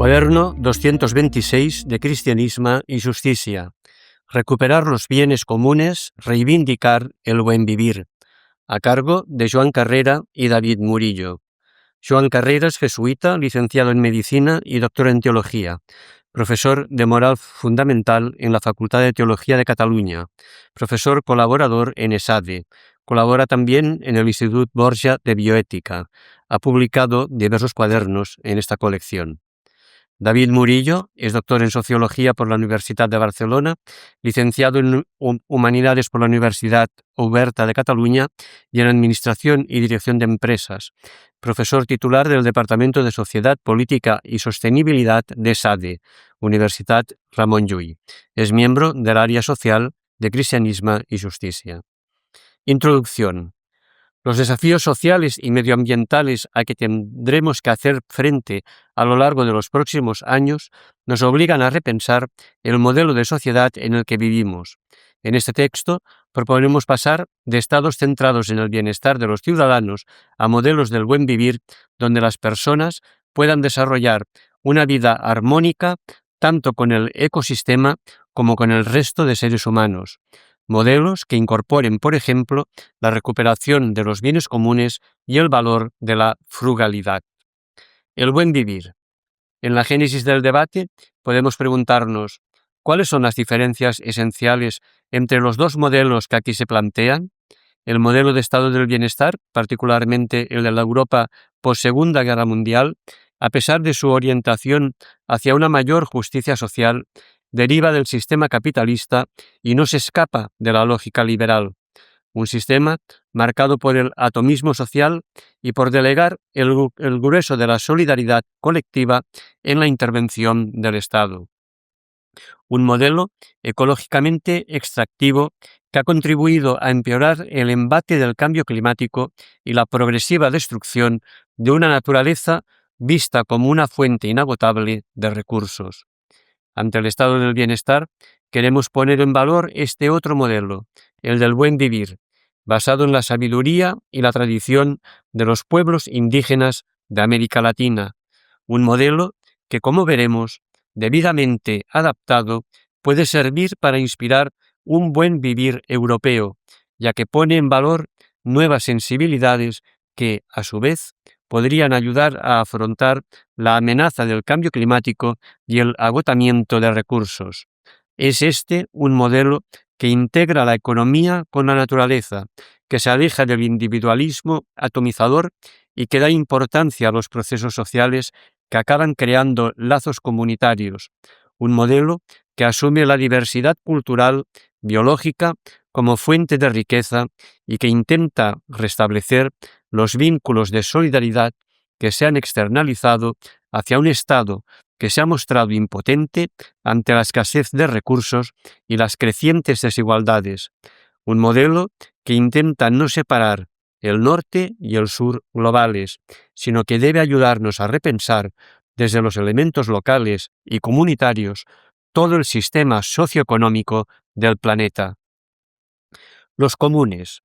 Cuaderno 226 de Cristianisme y Justicia. Recuperar los bienes comunes, reivindicar el buen vivir. A cargo de Joan Carrera y David Murillo. Joan Carrera es jesuita, licenciado en Medicina y doctor en Teología. Profesor de Moral Fundamental en la Facultad de Teología de Cataluña. Profesor colaborador en ESADE. Colabora también en el Institut Borja de Bioética. Ha publicado diversos cuadernos en esta colección. David Murillo es doctor en Sociología por la Universitat de Barcelona, licenciado en Humanidades por la Universidad Oberta de Cataluña y en Administración y Dirección de Empresas, profesor titular del Departamento de Sociedad, Política y Sostenibilidad de SADE, Universitat Ramon Llull. Es miembro del área social de Cristianisme y Justicia. Introducción. Los desafíos sociales y medioambientales a que tendremos que hacer frente a lo largo de los próximos años nos obligan a repensar el modelo de sociedad en el que vivimos. En este texto proponemos pasar de estados centrados en el bienestar de los ciudadanos a modelos del buen vivir donde las personas puedan desarrollar una vida armónica tanto con el ecosistema como con el resto de seres humanos. Modelos que incorporen, por ejemplo, la recuperación de los bienes comunes y el valor de la frugalidad. El buen vivir. En la génesis del debate podemos preguntarnos ¿cuáles son las diferencias esenciales entre los dos modelos que aquí se plantean? El modelo de estado del bienestar, particularmente el de la Europa post-Segunda Guerra Mundial, a pesar de su orientación hacia una mayor justicia social, deriva del sistema capitalista y no se escapa de la lógica liberal. Un sistema marcado por el atomismo social y por delegar el grueso de la solidaridad colectiva en la intervención del Estado. Un modelo ecológicamente extractivo que ha contribuido a empeorar el embate del cambio climático y la progresiva destrucción de una naturaleza vista como una fuente inagotable de recursos. Ante el estado del bienestar, queremos poner en valor este otro modelo, el del buen vivir, basado en la sabiduría y la tradición de los pueblos indígenas de América Latina, un modelo que, como veremos, debidamente adaptado, puede servir para inspirar un buen vivir europeo, ya que pone en valor nuevas sensibilidades que, a su vez, podrían ayudar a afrontar la amenaza del cambio climático y el agotamiento de recursos. Es este un modelo que integra la economía con la naturaleza, que se aleja del individualismo atomizador y que da importancia a los procesos sociales que acaban creando lazos comunitarios. Un modelo que asume la diversidad cultural, biológica, como fuente de riqueza y que intenta restablecer los vínculos de solidaridad que se han externalizado hacia un Estado que se ha mostrado impotente ante la escasez de recursos y las crecientes desigualdades. Un modelo que intenta no separar el norte y el sur globales, sino que debe ayudarnos a repensar desde los elementos locales y comunitarios todo el sistema socioeconómico del planeta. Los comunes.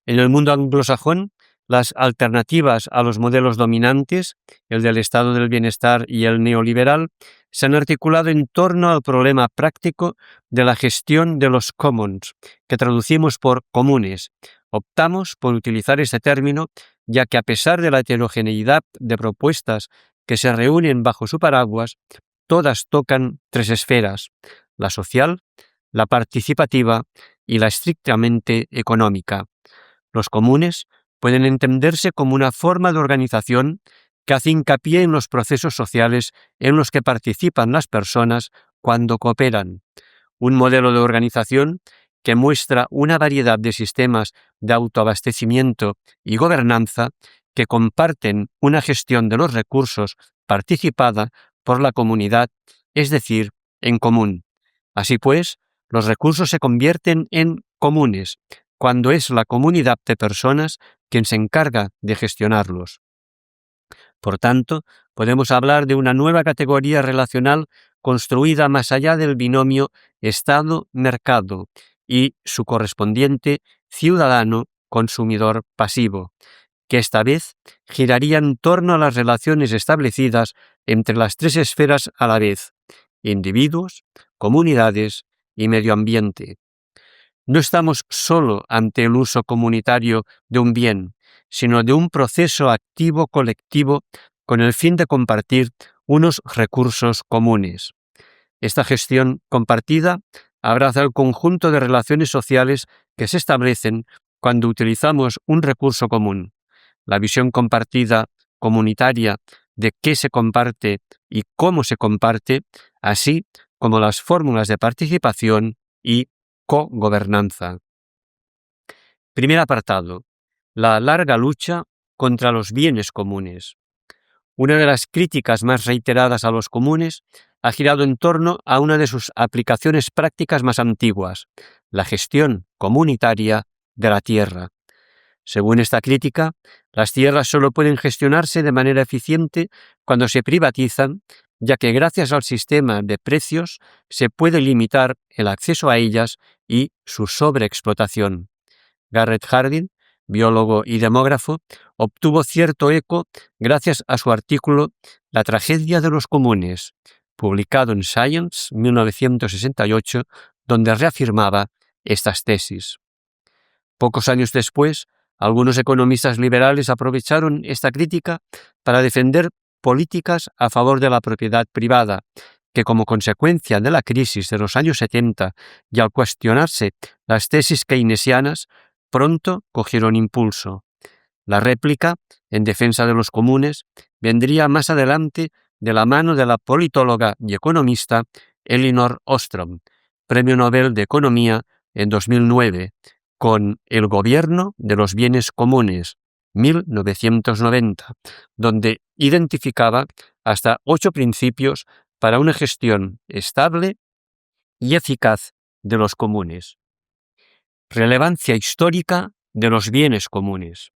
En el mundo anglosajón, las alternativas a los modelos dominantes, el del estado del bienestar y el neoliberal, se han articulado en torno al problema práctico de la gestión de los commons, que traducimos por comunes. Optamos por utilizar este término, ya que a pesar de la heterogeneidad de propuestas que se reúnen bajo su paraguas, todas tocan tres esferas: la social, la participativa y la estrictamente económica. Los comunes pueden entenderse como una forma de organización que hace hincapié en los procesos sociales en los que participan las personas cuando cooperan. Un modelo de organización que muestra una variedad de sistemas de autoabastecimiento y gobernanza que comparten una gestión de los recursos participada por la comunidad, es decir, en común. Así pues, los recursos se convierten en comunes cuando es la comunidad de personas quien se encarga de gestionarlos. Por tanto, podemos hablar de una nueva categoría relacional construida más allá del binomio Estado-mercado y su correspondiente ciudadano-consumidor pasivo, que esta vez giraría en torno a las relaciones establecidas entre las tres esferas a la vez: individuos, comunidades y medio ambiente. No estamos solo ante el uso comunitario de un bien, sino de un proceso activo colectivo con el fin de compartir unos recursos comunes. Esta gestión compartida abraza el conjunto de relaciones sociales que se establecen cuando utilizamos un recurso común. La visión compartida comunitaria de qué se comparte y cómo se comparte, así como las fórmulas de participación y cogobernanza. Primer apartado: la larga lucha contra los bienes comunes. Una de las críticas más reiteradas a los comunes ha girado en torno a una de sus aplicaciones prácticas más antiguas: la gestión comunitaria de la tierra. Según esta crítica, las tierras solo pueden gestionarse de manera eficiente cuando se privatizan, ya que gracias al sistema de precios se puede limitar el acceso a ellas y su sobreexplotación. Garrett Hardin, biólogo y demógrafo, obtuvo cierto eco gracias a su artículo La tragedia de los comunes, publicado en Science 1968, donde reafirmaba estas tesis. Pocos años después, algunos economistas liberales aprovecharon esta crítica para defender políticas a favor de la propiedad privada, que como consecuencia de la crisis de los años 70 y al cuestionarse las tesis keynesianas, pronto cogieron impulso. La réplica, en defensa de los comunes, vendría más adelante de la mano de la politóloga y economista Elinor Ostrom, Premio Nobel de Economía en 2009, con El gobierno de los bienes comunes, 1990, donde identificaba hasta 8 principios para una gestión estable y eficaz de los comunes. Relevancia histórica de los bienes comunes.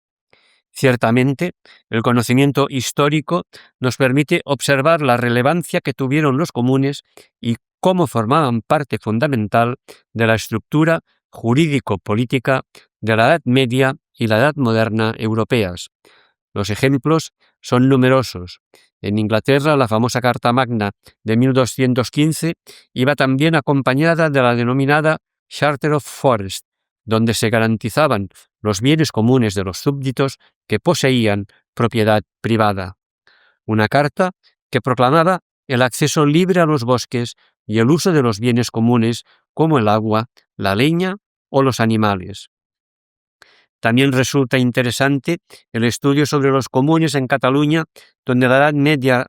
Ciertamente, el conocimiento histórico nos permite observar la relevancia que tuvieron los comunes y cómo formaban parte fundamental de la estructura jurídico-política de la Edad Media y la Edad Moderna europeas. Los ejemplos son numerosos. En Inglaterra, la famosa Carta Magna de 1215 iba también acompañada de la denominada Charter of Forest, donde se garantizaban los bienes comunes de los súbditos que poseían propiedad privada. Una carta que proclamaba el acceso libre a los bosques y el uso de los bienes comunes como el agua, la leña o los animales. También resulta interesante el estudio sobre los comunes en Cataluña, donde la Edad Media,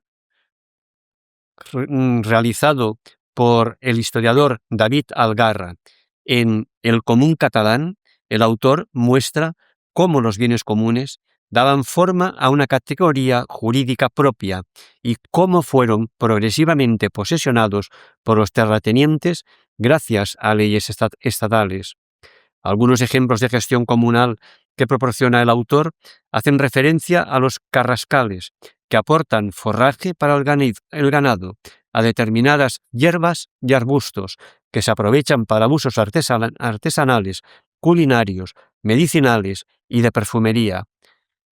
realizado por el historiador David Algarra en El común catalán, el autor muestra cómo los bienes comunes daban forma a una categoría jurídica propia y cómo fueron progresivamente posesionados por los terratenientes gracias a leyes estatales. Algunos ejemplos de gestión comunal que proporciona el autor hacen referencia a los carrascales, que aportan forraje para el ganado, a determinadas hierbas y arbustos, que se aprovechan para usos artesanales, culinarios, medicinales y de perfumería.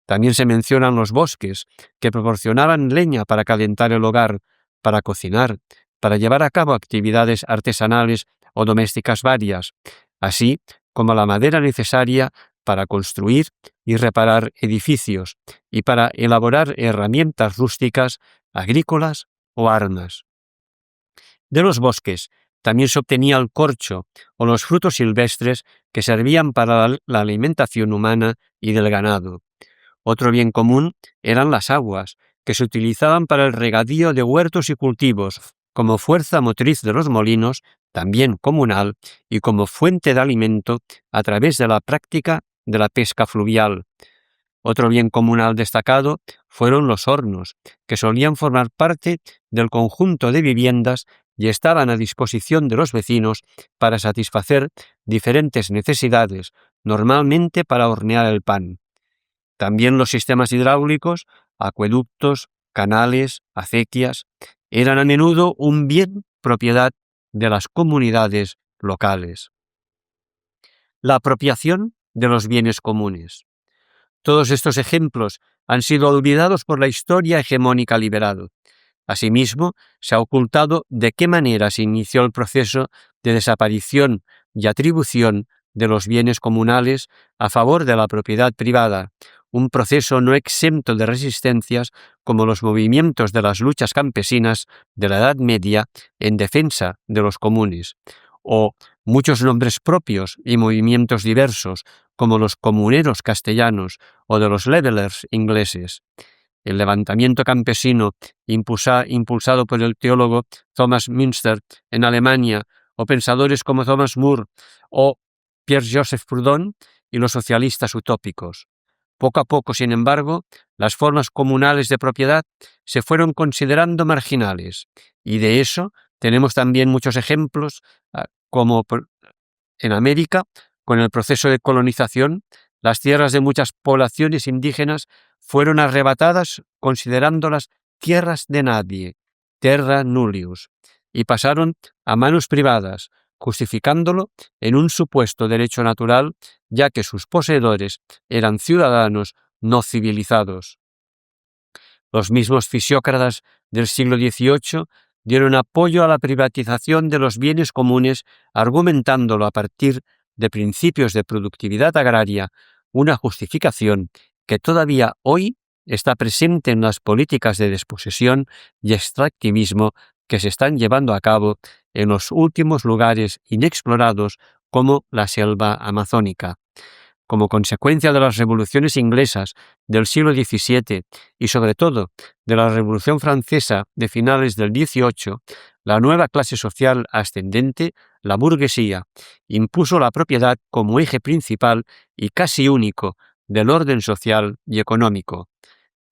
También se mencionan los bosques, que proporcionaban leña para calentar el hogar, para cocinar, para llevar a cabo actividades artesanales o domésticas varias, así como la madera necesaria para construir y reparar edificios y para elaborar herramientas rústicas, agrícolas o armas. De los bosques también se obtenía el corcho o los frutos silvestres que servían para la alimentación humana y del ganado. Otro bien común eran las aguas, que se utilizaban para el regadío de huertos y cultivos, como fuerza motriz de los molinos, también comunal, y como fuente de alimento a través de la práctica de la pesca fluvial. Otro bien comunal destacado fueron los hornos, que solían formar parte del conjunto de viviendas y estaban a disposición de los vecinos para satisfacer diferentes necesidades, normalmente para hornear el pan. También los sistemas hidráulicos, acueductos, canales, acequias, eran a menudo un bien propiedad de las comunidades locales. La apropiación de los bienes comunes. Todos estos ejemplos han sido olvidados por la historia hegemónica liberal. Asimismo, se ha ocultado de qué manera se inició el proceso de desaparición y atribución de los bienes comunales a favor de la propiedad privada, un proceso no exento de resistencias como los movimientos de las luchas campesinas de la Edad Media en defensa de los comunes, o muchos nombres propios y movimientos diversos como los comuneros castellanos o de los levelers ingleses. El levantamiento campesino impulsado por el teólogo Thomas Münster en Alemania, o pensadores como Thomas More o Pierre-Joseph Proudhon, y los socialistas utópicos. Poco a poco, sin embargo, las formas comunales de propiedad se fueron considerando marginales, y de eso tenemos también muchos ejemplos, como en América, con el proceso de colonización, las tierras de muchas poblaciones indígenas fueron arrebatadas considerándolas tierras de nadie, terra nullius, y pasaron a manos privadas, justificándolo en un supuesto derecho natural, ya que sus poseedores eran ciudadanos no civilizados. Los mismos fisiócratas del siglo XVIII dieron apoyo a la privatización de los bienes comunes, argumentándolo a partir de principios de productividad agraria, una justificación que todavía hoy está presente en las políticas de desposesión y extractivismo que se están llevando a cabo en los últimos lugares inexplorados como la selva amazónica. Como consecuencia de las revoluciones inglesas del siglo XVII y sobre todo de la Revolución Francesa de finales del XVIII, la nueva clase social ascendente, la burguesía, impuso la propiedad como eje principal y casi único del orden social y económico.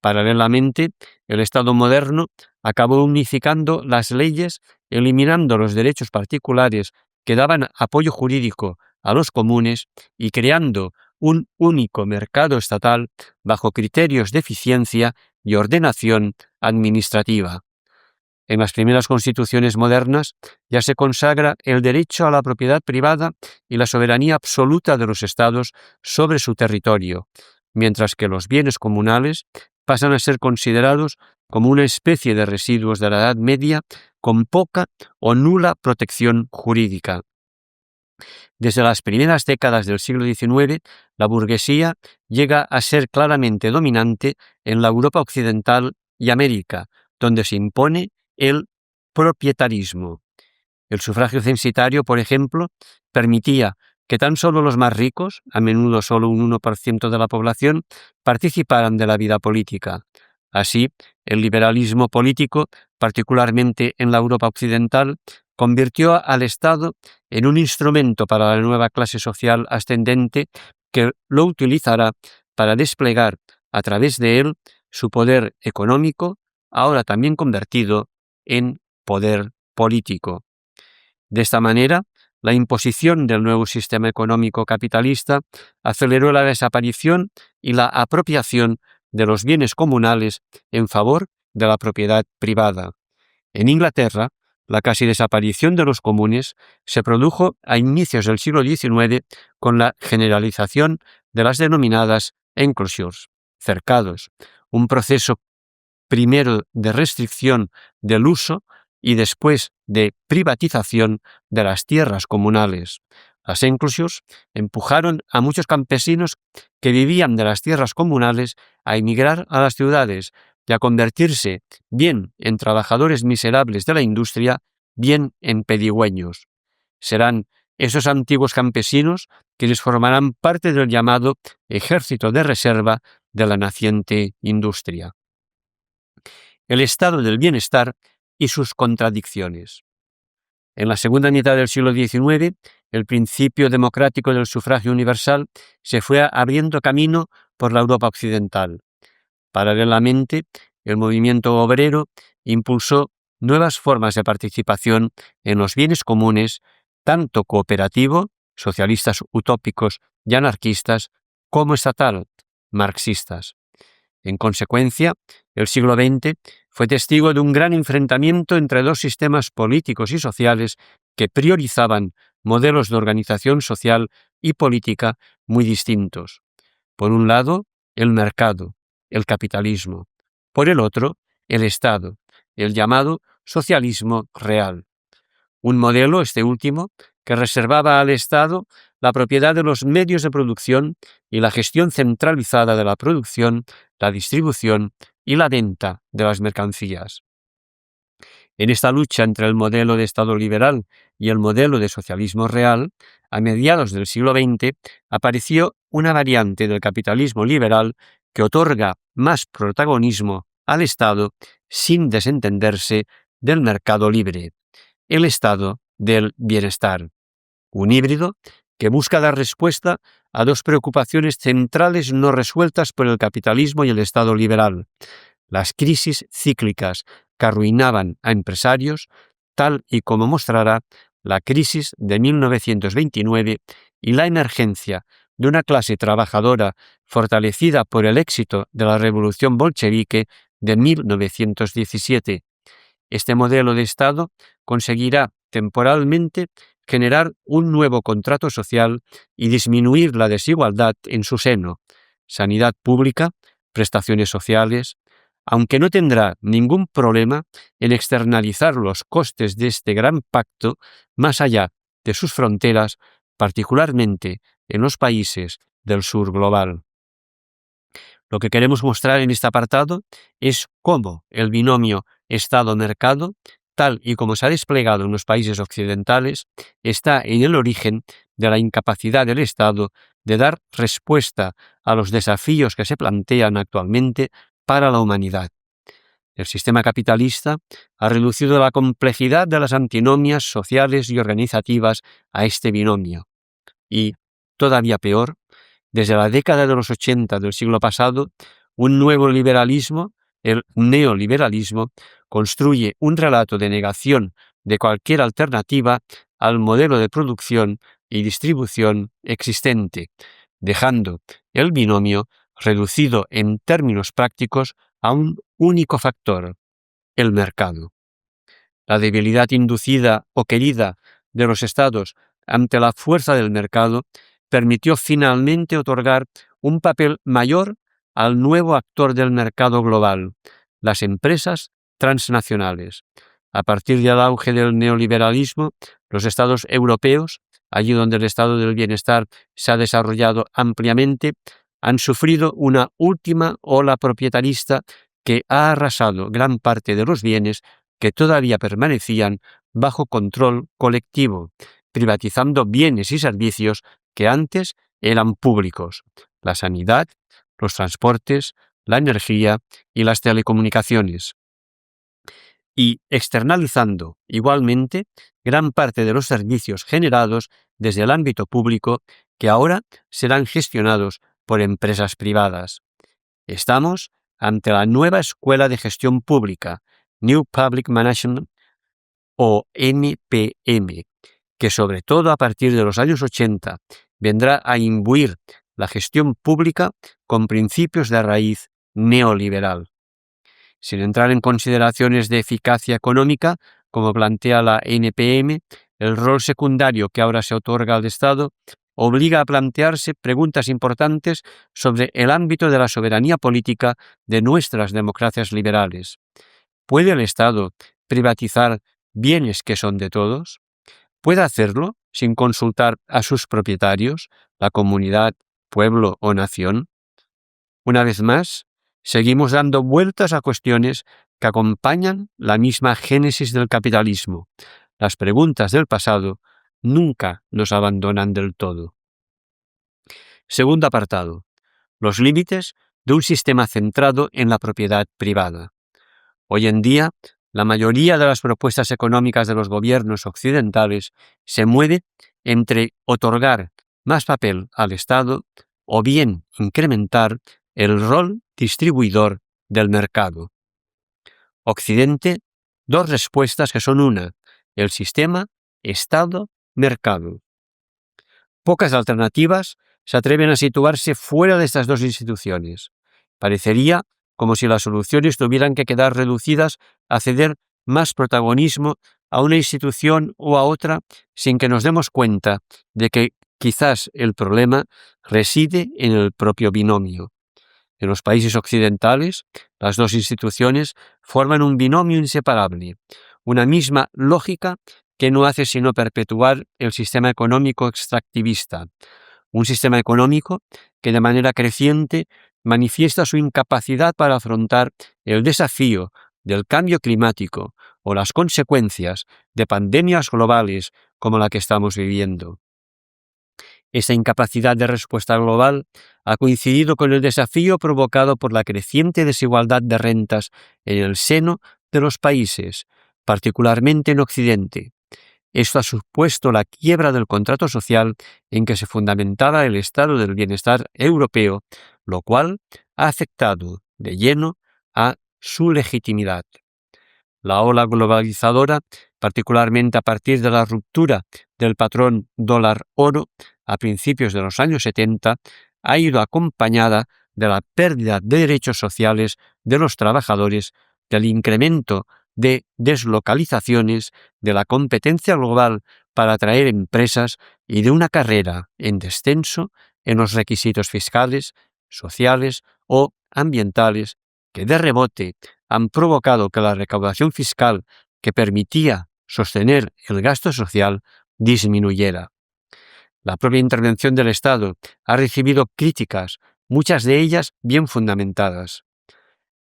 Paralelamente, el Estado moderno acabó unificando las leyes, eliminando los derechos particulares que daban apoyo jurídico a los comunes y creando un único mercado estatal bajo criterios de eficiencia y ordenación administrativa. En las primeras constituciones modernas ya se consagra el derecho a la propiedad privada y la soberanía absoluta de los estados sobre su territorio, mientras que los bienes comunales pasan a ser considerados como una especie de residuos de la Edad Media con poca o nula protección jurídica. Desde las primeras décadas del siglo XIX, la burguesía llega a ser claramente dominante en la Europa occidental y América, donde se impone el propietarismo. El sufragio censitario, por ejemplo, permitía que tan solo los más ricos, a menudo solo un 1% de la población, participaran de la vida política. Así, el liberalismo político, particularmente en la Europa occidental, convirtió al Estado en un instrumento para la nueva clase social ascendente que lo utilizará para desplegar a través de él su poder económico, ahora también convertido en poder político. De esta manera, la imposición del nuevo sistema económico capitalista aceleró la desaparición y la apropiación de los bienes comunales en favor de la propiedad privada. En Inglaterra, la casi desaparición de los comunes se produjo a inicios del siglo XIX con la generalización de las denominadas enclosures, cercados, un proceso primero de restricción del uso y después de privatización de las tierras comunales. Las enclosures empujaron a muchos campesinos que vivían de las tierras comunales a emigrar a las ciudades y a convertirse bien en trabajadores miserables de la industria, bien en pedigüeños. Serán esos antiguos campesinos quienes formarán parte del llamado ejército de reserva de la naciente industria. El estado del bienestar y sus contradicciones. En la segunda mitad del siglo XIX, el principio democrático del sufragio universal se fue abriendo camino por la Europa occidental. Paralelamente, el movimiento obrero impulsó nuevas formas de participación en los bienes comunes, tanto cooperativo, socialistas utópicos y anarquistas, como estatal, marxistas. En consecuencia, el siglo XX fue testigo de un gran enfrentamiento entre dos sistemas políticos y sociales que priorizaban modelos de organización social y política muy distintos. Por un lado, el mercado, el capitalismo. Por el otro, el Estado, el llamado socialismo real. Un modelo, este último, que reservaba al Estado la propiedad de los medios de producción y la gestión centralizada de la producción, la distribución y la venta de las mercancías. En esta lucha entre el modelo de Estado liberal y el modelo de socialismo real, a mediados del siglo XX apareció una variante del capitalismo liberal que otorga más protagonismo al Estado sin desentenderse del mercado libre, el estado del bienestar, un híbrido que busca dar respuesta a dos preocupaciones centrales no resueltas por el capitalismo y el Estado liberal: las crisis cíclicas que arruinaban a empresarios, tal y como mostrará la crisis de 1929 y la emergencia de una clase trabajadora fortalecida por el éxito de la revolución bolchevique de 1917. Este modelo de Estado conseguirá temporalmente generar un nuevo contrato social y disminuir la desigualdad en su seno: sanidad pública, prestaciones sociales, aunque no tendrá ningún problema en externalizar los costes de este gran pacto más allá de sus fronteras, particularmente en los países del sur global. Lo que queremos mostrar en este apartado es cómo el binomio Estado-mercado, tal y como se ha desplegado en los países occidentales, está en el origen de la incapacidad del Estado de dar respuesta a los desafíos que se plantean actualmente para la humanidad. El sistema capitalista ha reducido la complejidad de las antinomias sociales y organizativas a este binomio. Y, todavía peor, desde la década de los 80 del siglo pasado, un nuevo liberalismo, el neoliberalismo, construye un relato de negación de cualquier alternativa al modelo de producción y distribución existente, dejando el binomio reducido en términos prácticos a un único factor: el mercado. La debilidad inducida o querida de los estados ante la fuerza del mercado permitió finalmente otorgar un papel mayor al nuevo actor del mercado global: las empresas transnacionales. A partir del auge del neoliberalismo, los estados europeos, allí donde el estado del bienestar se ha desarrollado ampliamente, han sufrido una última ola propietarista que ha arrasado gran parte de los bienes que todavía permanecían bajo control colectivo, privatizando bienes y servicios que antes eran públicos: la sanidad, los transportes, la energía y las telecomunicaciones, y externalizando igualmente gran parte de los servicios generados desde el ámbito público que ahora serán gestionados por empresas privadas. Estamos ante la nueva escuela de gestión pública, New Public Management, o NPM, que sobre todo a partir de los años 80 vendrá a imbuir la gestión pública con principios de raíz neoliberal. Sin entrar en consideraciones de eficacia económica, como plantea la NPM, el rol secundario que ahora se otorga al Estado obliga a plantearse preguntas importantes sobre el ámbito de la soberanía política de nuestras democracias liberales. ¿Puede el Estado privatizar bienes que son de todos? ¿Puede hacerlo sin consultar a sus propietarios, la comunidad, pueblo o nación? Una vez más, seguimos dando vueltas a cuestiones que acompañan la misma génesis del capitalismo. Las preguntas del pasado nunca nos abandonan del todo. Segundo apartado: los límites de un sistema centrado en la propiedad privada. Hoy en día, la mayoría de las propuestas económicas de los gobiernos occidentales se mueve entre otorgar más papel al Estado o bien incrementar el rol distribuidor del mercado. Occidente, dos respuestas que son una: el sistema Estado-mercado. Pocas alternativas se atreven a situarse fuera de estas dos instituciones. Parecería como si las soluciones tuvieran que quedar reducidas a ceder más protagonismo a una institución o a otra, sin que nos demos cuenta de que quizás el problema reside en el propio binomio. En los países occidentales, las dos instituciones forman un binomio inseparable, una misma lógica que no hace sino perpetuar el sistema económico extractivista, un sistema económico que de manera creciente manifiesta su incapacidad para afrontar el desafío del cambio climático o las consecuencias de pandemias globales como la que estamos viviendo. Esa incapacidad de respuesta global ha coincidido con el desafío provocado por la creciente desigualdad de rentas en el seno de los países, particularmente en Occidente. Esto ha supuesto la quiebra del contrato social en que se fundamentaba el estado del bienestar europeo, lo cual ha afectado de lleno a su legitimidad. La ola globalizadora, particularmente a partir de la ruptura del patrón dólar-oro a principios de los años 70, ha ido acompañada de la pérdida de derechos sociales de los trabajadores, del incremento de deslocalizaciones, de la competencia global para atraer empresas y de una carrera en descenso en los requisitos fiscales, sociales o ambientales que de rebote han provocado que la recaudación fiscal que permitía sostener el gasto social disminuyera. La propia intervención del Estado ha recibido críticas, muchas de ellas bien fundamentadas.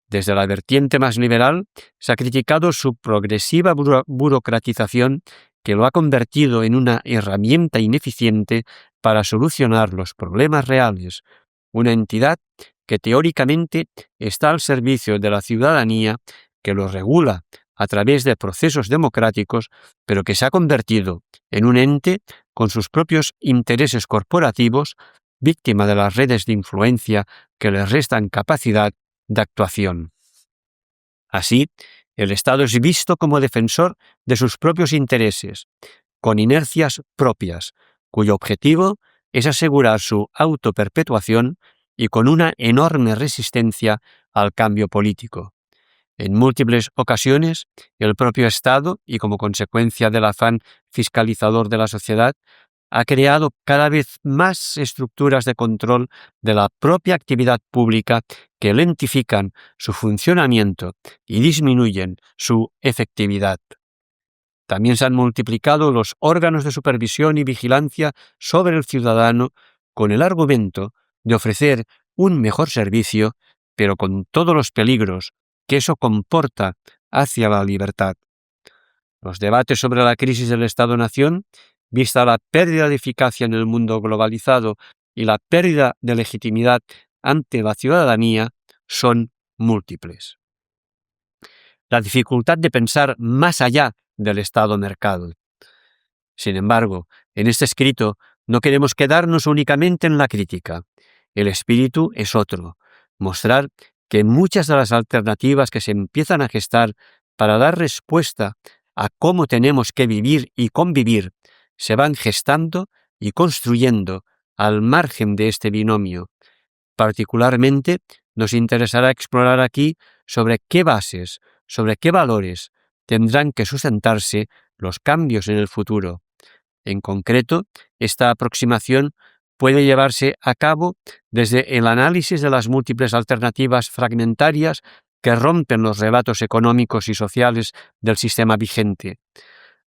Desde la vertiente más liberal se ha criticado su progresiva burocratización que lo ha convertido en una herramienta ineficiente para solucionar los problemas reales, una entidad que teóricamente está al servicio de la ciudadanía, que lo regula a través de procesos democráticos, pero que se ha convertido en un ente con sus propios intereses corporativos, víctima de las redes de influencia que le restan capacidad de actuación. Así, el Estado es visto como defensor de sus propios intereses, con inercias propias, cuyo objetivo es asegurar su autoperpetuación y con una enorme resistencia al cambio político. En múltiples ocasiones, el propio Estado, y como consecuencia del afán fiscalizador de la sociedad, ha creado cada vez más estructuras de control de la propia actividad pública que lentifican su funcionamiento y disminuyen su efectividad. También se han multiplicado los órganos de supervisión y vigilancia sobre el ciudadano con el argumento de ofrecer un mejor servicio, pero con todos los peligros que eso comporta hacia la libertad. Los debates sobre la crisis del Estado-Nación, vista la pérdida de eficacia en el mundo globalizado y la pérdida de legitimidad ante la ciudadanía, son múltiples. La dificultad de pensar más allá del Estado-mercado. Sin embargo, en este escrito no queremos quedarnos únicamente en la crítica. El espíritu es otro, mostrar que muchas de las alternativas que se empiezan a gestar para dar respuesta a cómo tenemos que vivir y convivir se van gestando y construyendo al margen de este binomio. Particularmente, nos interesará explorar aquí sobre qué bases, sobre qué valores tendrán que sustentarse los cambios en el futuro. En concreto, esta aproximación puede llevarse a cabo desde el análisis de las múltiples alternativas fragmentarias que rompen los rebatos económicos y sociales del sistema vigente.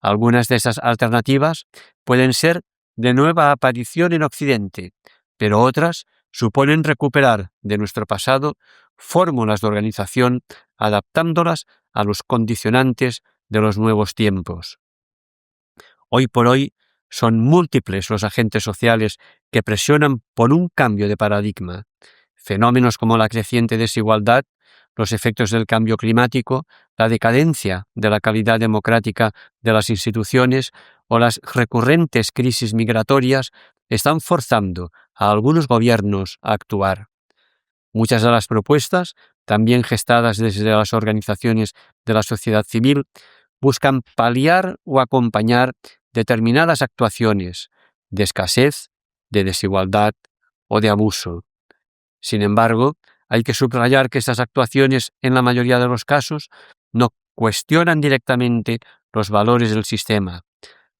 Algunas de esas alternativas pueden ser de nueva aparición en Occidente, pero otras suponen recuperar de nuestro pasado fórmulas de organización adaptándolas a los condicionantes de los nuevos tiempos. Hoy por hoy son múltiples los agentes sociales que presionan por un cambio de paradigma. Fenómenos como la creciente desigualdad, los efectos del cambio climático, la decadencia de la calidad democrática de las instituciones o las recurrentes crisis migratorias están forzando a algunos gobiernos a actuar. Muchas de las propuestas, también gestadas desde las organizaciones de la sociedad civil, buscan paliar o acompañar determinadas actuaciones de escasez, de desigualdad o de abuso. Sin embargo, hay que subrayar que estas actuaciones, en la mayoría de los casos, no cuestionan directamente los valores del sistema.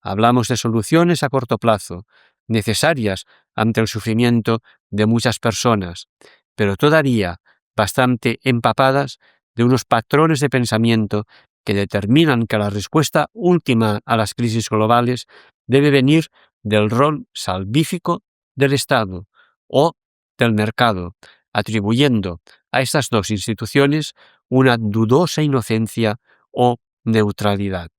Hablamos de soluciones a corto plazo, necesarias ante el sufrimiento de muchas personas, pero todavía bastante empapadas de unos patrones de pensamiento que determinan que la respuesta última a las crisis globales debe venir del rol salvífico del Estado o del mercado, atribuyendo a estas dos instituciones una dudosa inocencia o neutralidad.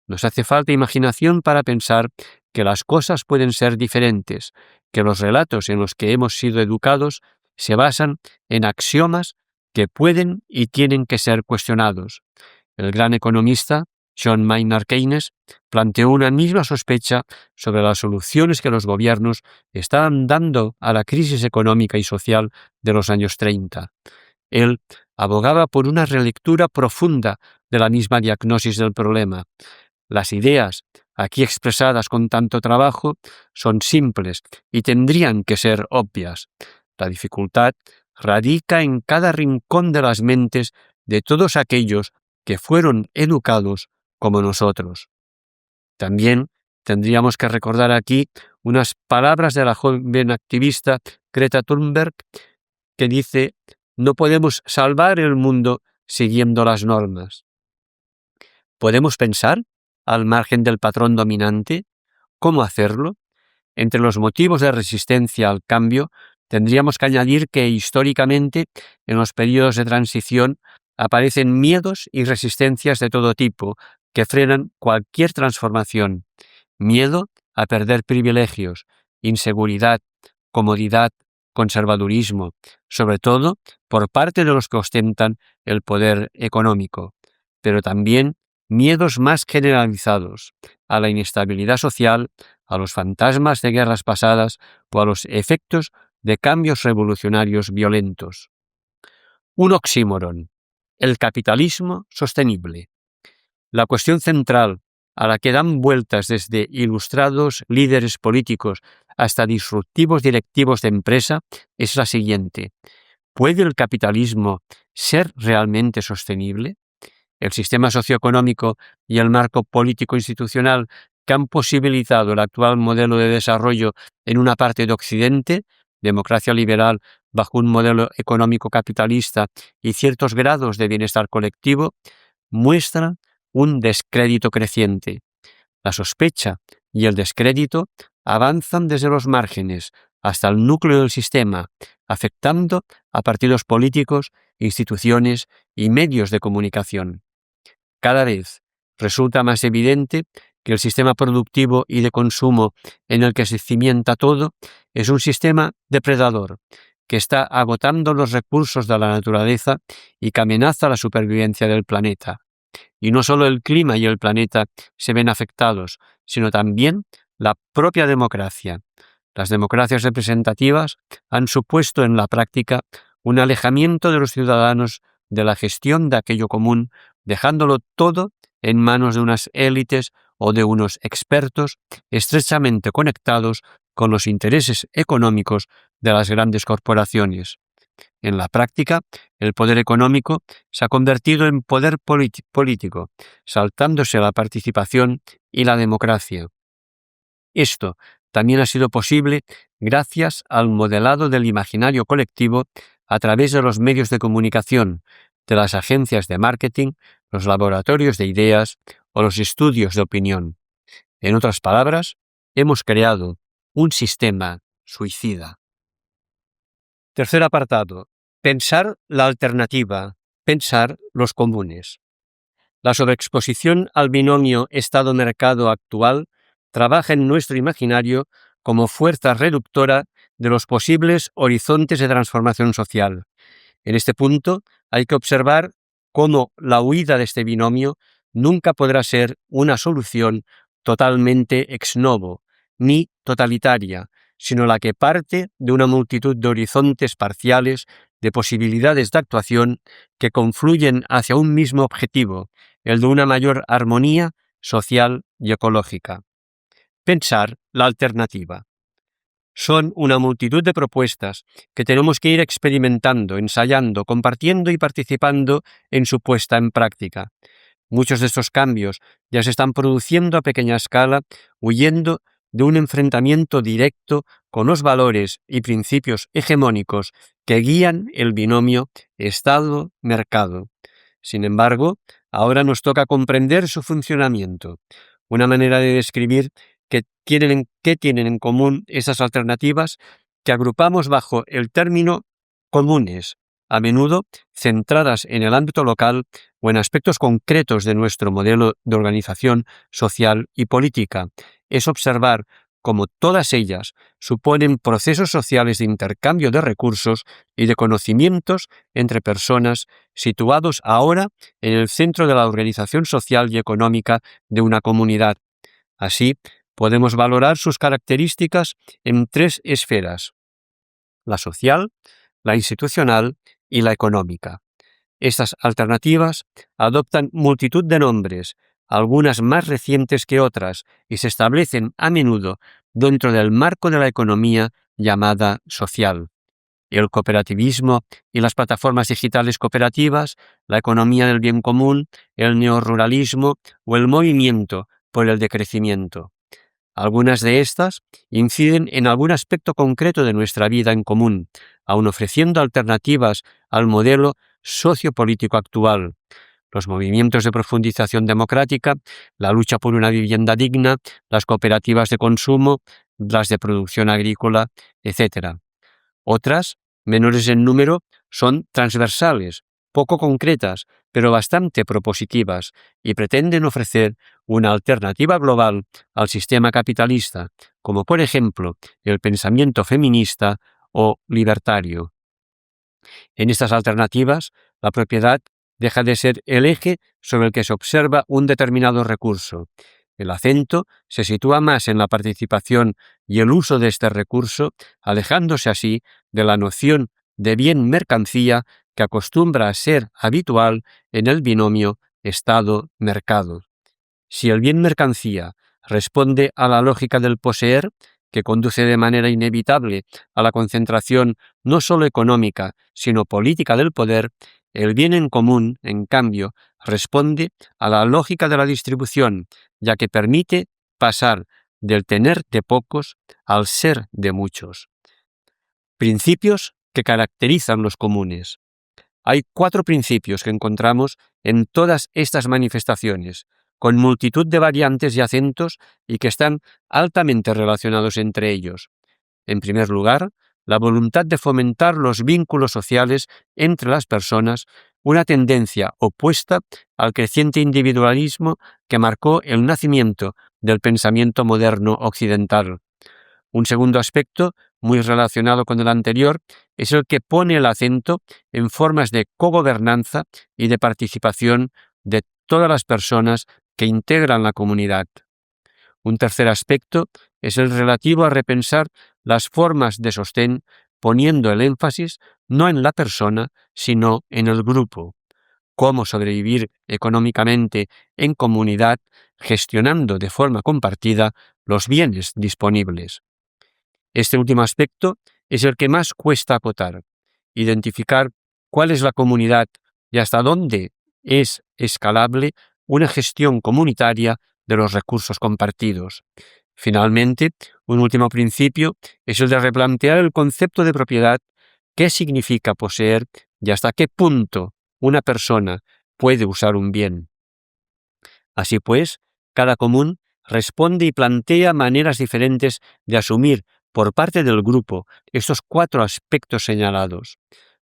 Nos hace falta imaginación para pensar que las cosas pueden ser diferentes, que los relatos en los que hemos sido educados se basan en axiomas que pueden y tienen que ser cuestionados. El gran economista John Maynard Keynes planteó una misma sospecha sobre las soluciones que los gobiernos estaban dando a la crisis económica y social de los años 30. Él abogaba por una relectura profunda de la misma diagnosis del problema. Las ideas, aquí expresadas con tanto trabajo, son simples y tendrían que ser obvias. La dificultad radica en cada rincón de las mentes de todos aquellos que fueron educados como nosotros. También tendríamos que recordar aquí unas palabras de la joven activista Greta Thunberg que dice: no podemos salvar el mundo siguiendo las normas. ¿Podemos pensar al margen del patrón dominante? ¿Cómo hacerlo? Entre los motivos de resistencia al cambio, tendríamos que añadir que históricamente, en los periodos de transición, aparecen miedos y resistencias de todo tipo que frenan cualquier transformación. Miedo a perder privilegios, inseguridad, comodidad, conservadurismo, sobre todo por parte de los que ostentan el poder económico, pero también miedos más generalizados a la inestabilidad social, a los fantasmas de guerras pasadas o a los efectos de cambios revolucionarios violentos. Un oxímoron: el capitalismo sostenible. La cuestión central a la que dan vueltas desde ilustrados líderes políticos hasta disruptivos directivos de empresa es la siguiente: ¿puede el capitalismo ser realmente sostenible? El sistema socioeconómico y el marco político-institucional que han posibilitado el actual modelo de desarrollo en una parte de Occidente, democracia liberal bajo un modelo económico capitalista y ciertos grados de bienestar colectivo, muestran un descrédito creciente. La sospecha y el descrédito avanzan desde los márgenes hasta el núcleo del sistema, afectando a partidos políticos, instituciones y medios de comunicación. Cada vez resulta más evidente que el sistema productivo y de consumo en el que se cimienta todo es un sistema depredador, que está agotando los recursos de la naturaleza y que amenaza la supervivencia del planeta. Y no solo el clima y el planeta se ven afectados, sino también la propia democracia. Las democracias representativas han supuesto en la práctica un alejamiento de los ciudadanos de la gestión de aquello común, dejándolo todo en manos de unas élites o de unos expertos estrechamente conectados con los intereses económicos de las grandes corporaciones. En la práctica, el poder económico se ha convertido en poder político, saltándose la participación y la democracia. Esto también ha sido posible gracias al modelado del imaginario colectivo a través de los medios de comunicación, de las agencias de marketing, los laboratorios de ideas o los estudios de opinión. En otras palabras, hemos creado un sistema suicida. Tercer apartado: pensar la alternativa, pensar los comunes. La sobreexposición al binomio Estado-mercado actual trabaja en nuestro imaginario como fuerza reductora de los posibles horizontes de transformación social. En este punto hay que observar cómo la huida de este binomio nunca podrá ser una solución totalmente ex novo, ni totalitaria, sino la que parte de una multitud de horizontes parciales, de posibilidades de actuación que confluyen hacia un mismo objetivo, el de una mayor armonía social y ecológica. Pensar la alternativa. Son una multitud de propuestas que tenemos que ir experimentando, ensayando, compartiendo y participando en su puesta en práctica. Muchos de estos cambios ya se están produciendo a pequeña escala, huyendo de un enfrentamiento directo con los valores y principios hegemónicos que guían el binomio Estado-mercado. Sin embargo, ahora nos toca comprender su funcionamiento. Una manera de describir qué tienen en común esas alternativas que agrupamos bajo el término comunes, a menudo centradas en el ámbito local o en aspectos concretos de nuestro modelo de organización social y política, es observar cómo todas ellas suponen procesos sociales de intercambio de recursos y de conocimientos entre personas situados ahora en el centro de la organización social y económica de una comunidad. Así, podemos valorar sus características en 3 esferas: la social, la institucional y la económica. Estas alternativas adoptan multitud de nombres, algunas más recientes que otras, y se establecen a menudo dentro del marco de la economía llamada social. El cooperativismo y las plataformas digitales cooperativas, la economía del bien común, el neoruralismo o el movimiento por el decrecimiento. Algunas de estas inciden en algún aspecto concreto de nuestra vida en común, aun ofreciendo alternativas al modelo sociopolítico actual. Los movimientos de profundización democrática, la lucha por una vivienda digna, las cooperativas de consumo, las de producción agrícola, etc. Otras, menores en número, son transversales, poco concretas, pero bastante propositivas, y pretenden ofrecer una alternativa global al sistema capitalista, como por ejemplo el pensamiento feminista o libertario. En estas alternativas, la propiedad deja de ser el eje sobre el que se observa un determinado recurso. El acento se sitúa más en la participación y el uso de este recurso, alejándose así de la noción de bien-mercancía que acostumbra a ser habitual en el binomio Estado-mercado. Si el bien-mercancía responde a la lógica del poseer, que conduce de manera inevitable a la concentración no solo económica, sino política del poder, el bien en común, en cambio, responde a la lógica de la distribución, ya que permite pasar del tener de pocos al ser de muchos. Principios que caracterizan los comunes. Hay 4 principios que encontramos en todas estas manifestaciones, con multitud de variantes y acentos y que están altamente relacionados entre ellos. En primer lugar, la voluntad de fomentar los vínculos sociales entre las personas, una tendencia opuesta al creciente individualismo que marcó el nacimiento del pensamiento moderno occidental. Un segundo aspecto, muy relacionado con el anterior, es el que pone el acento en formas de cogobernanza y de participación de todas las personas que integran la comunidad. Un tercer aspecto es el relativo a repensar las formas de sostén, poniendo el énfasis no en la persona, sino en el grupo. Cómo sobrevivir económicamente en comunidad, gestionando de forma compartida los bienes disponibles. Este último aspecto es el que más cuesta acotar, identificar cuál es la comunidad y hasta dónde es escalable una gestión comunitaria de los recursos compartidos. Finalmente, un último principio es el de replantear el concepto de propiedad, qué significa poseer y hasta qué punto una persona puede usar un bien. Así pues, cada común responde y plantea maneras diferentes de asumir por parte del grupo estos 4 aspectos señalados.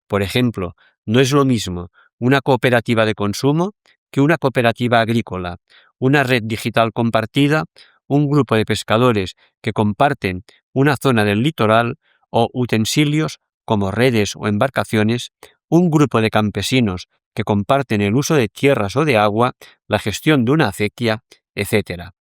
Por ejemplo, no es lo mismo una cooperativa de consumo que una cooperativa agrícola, una red digital compartida, un grupo de pescadores que comparten una zona del litoral o utensilios como redes o embarcaciones, un grupo de campesinos que comparten el uso de tierras o de agua, la gestión de una acequia, etc.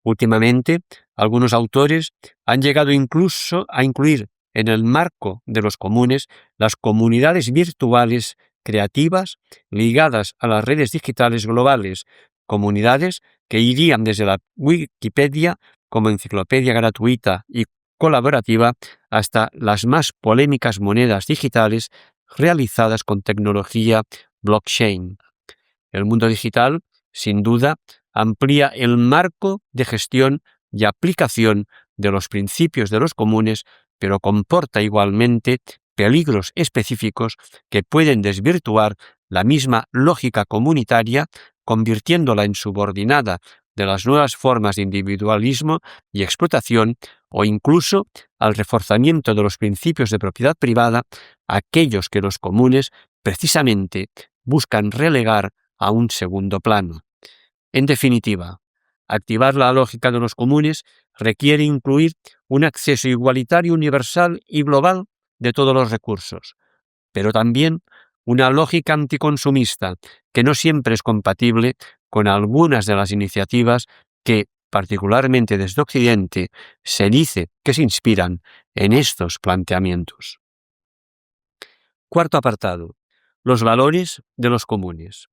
Últimamente, algunos autores han llegado incluso a incluir en el marco de los comunes las comunidades virtuales creativas ligadas a las redes digitales globales, comunidades que irían desde la Wikipedia como enciclopedia gratuita y colaborativa hasta las más polémicas monedas digitales realizadas con tecnología blockchain. El mundo digital, sin duda, amplía el marco de gestión y aplicación de los principios de los comunes, pero comporta igualmente peligros específicos que pueden desvirtuar la misma lógica comunitaria, convirtiéndola en subordinada de las nuevas formas de individualismo y explotación, o incluso al reforzamiento de los principios de propiedad privada, aquellos que los comunes precisamente buscan relegar a un segundo plano. En definitiva, activar la lógica de los comunes requiere incluir un acceso igualitario, universal y global de todos los recursos, pero también una lógica anticonsumista que no siempre es compatible con algunas de las iniciativas que, particularmente desde Occidente, se dice que se inspiran en estos planteamientos. Cuarto apartado: los valores de los comunes.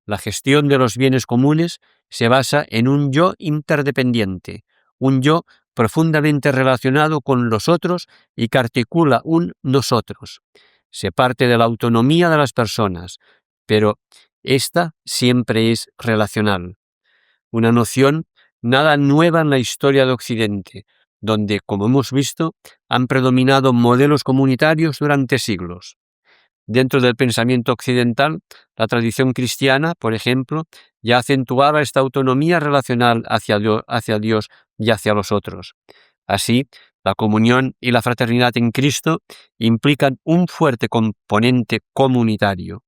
La gestión de los bienes comunes se basa en un yo interdependiente, un yo profundamente relacionado con los otros y que articula un nosotros. Se parte de la autonomía de las personas, pero esta siempre es relacional. Una noción nada nueva en la historia de Occidente, donde, como hemos visto, han predominado modelos comunitarios durante siglos. Dentro del pensamiento occidental, la tradición cristiana, por ejemplo, ya acentuaba esta autonomía relacional hacia Dios y hacia los otros. Así, la comunión y la fraternidad en Cristo implican un fuerte componente comunitario.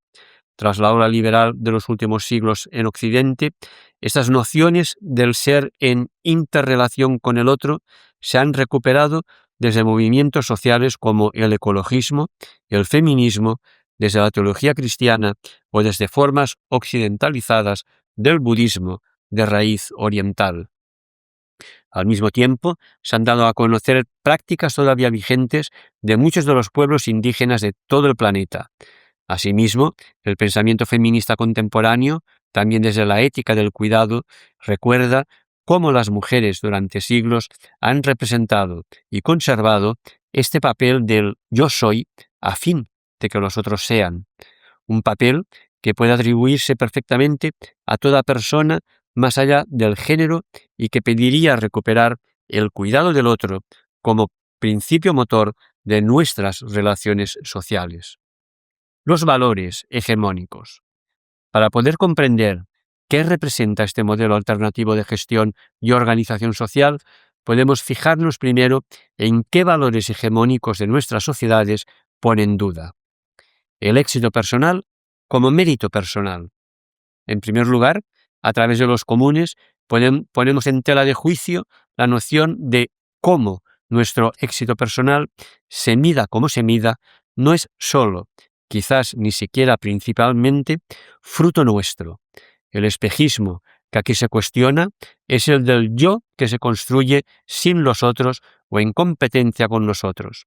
Tras la ola liberal de los últimos siglos en Occidente, estas nociones del ser en interrelación con el otro se han recuperado desde movimientos sociales como el ecologismo, el feminismo, desde la teología cristiana o desde formas occidentalizadas del budismo de raíz oriental. Al mismo tiempo, se han dado a conocer prácticas todavía vigentes de muchos de los pueblos indígenas de todo el planeta. Asimismo, el pensamiento feminista contemporáneo, también desde la ética del cuidado, recuerda cómo las mujeres durante siglos han representado y conservado este papel del yo soy a fin de que los otros sean. Un papel que puede atribuirse perfectamente a toda persona más allá del género y que pediría recuperar el cuidado del otro como principio motor de nuestras relaciones sociales. Los valores hegemónicos. Para poder comprender qué representa este modelo alternativo de gestión y organización social, podemos fijarnos primero en qué valores hegemónicos de nuestras sociedades ponen en duda. El éxito personal como mérito personal. En primer lugar, a través de los comunes ponemos en tela de juicio la noción de cómo nuestro éxito personal, se mida como se mida, no es solo, quizás ni siquiera principalmente, fruto nuestro. El espejismo que aquí se cuestiona es el del yo que se construye sin los otros o en competencia con los otros.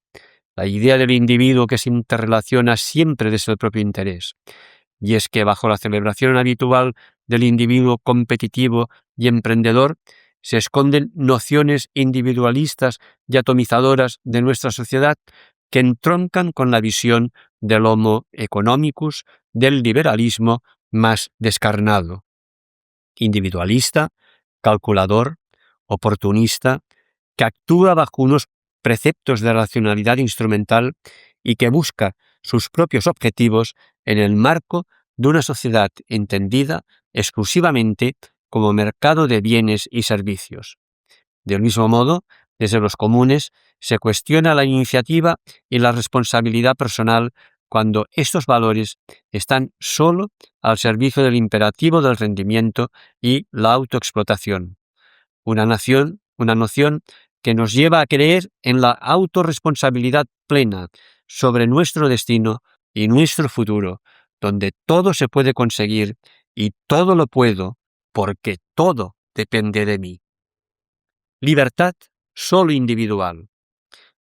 La idea del individuo que se interrelaciona siempre desde el propio interés. Y es que bajo la celebración habitual del individuo competitivo y emprendedor se esconden nociones individualistas y atomizadoras de nuestra sociedad que entroncan con la visión del homo economicus, del liberalismo más descarnado. Individualista, calculador, oportunista, que actúa bajo unos preceptos de racionalidad instrumental y que busca sus propios objetivos en el marco de una sociedad entendida exclusivamente como mercado de bienes y servicios. Del mismo modo, desde los comunes se cuestiona la iniciativa y la responsabilidad personal cuando estos valores están solo al servicio del imperativo del rendimiento y la autoexplotación. Una noción que nos lleva a creer en la autorresponsabilidad plena sobre nuestro destino y nuestro futuro, donde todo se puede conseguir y todo lo puedo porque todo depende de mí. Libertad solo individual.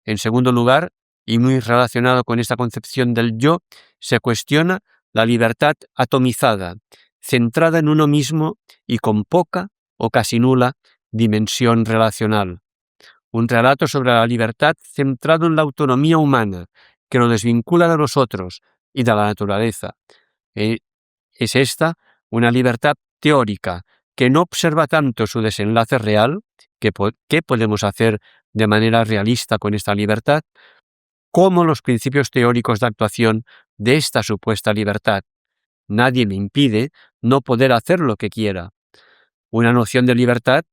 En segundo lugar, y muy relacionado con esta concepción del yo, se cuestiona la libertad atomizada, centrada en uno mismo y con poca o casi nula dimensión relacional. Un relato sobre la libertad centrado en la autonomía humana, que lo desvincula de los otros y de la naturaleza. Es esta una libertad teórica, que no observa tanto su desenlace real, qué podemos hacer de manera realista con esta libertad, como los principios teóricos de actuación de esta supuesta libertad. Nadie me impide no poder hacer lo que quiera. Una noción de libertad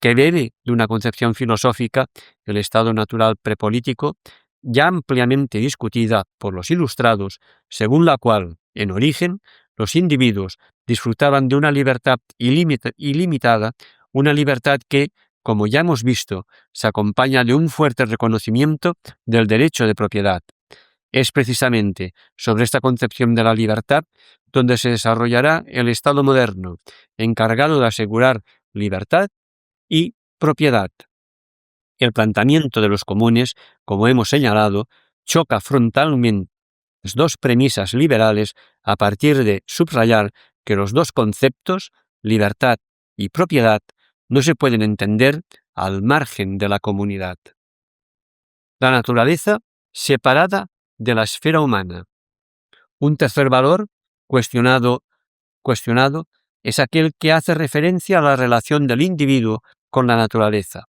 que bebe de una concepción filosófica, el estado natural prepolítico, ya ampliamente discutida por los ilustrados, según la cual, en origen, los individuos disfrutaban de una libertad ilimitada, una libertad que, como ya hemos visto, se acompaña de un fuerte reconocimiento del derecho de propiedad. Es precisamente sobre esta concepción de la libertad donde se desarrollará el Estado moderno, encargado de asegurar libertad y propiedad. El planteamiento de los comunes, como hemos señalado, choca frontalmente las dos premisas liberales a partir de subrayar que los dos conceptos, libertad y propiedad, no se pueden entender al margen de la comunidad. La naturaleza separada de la esfera humana. Un tercer valor, cuestionado, es aquel que hace referencia a la relación del individuo con la naturaleza.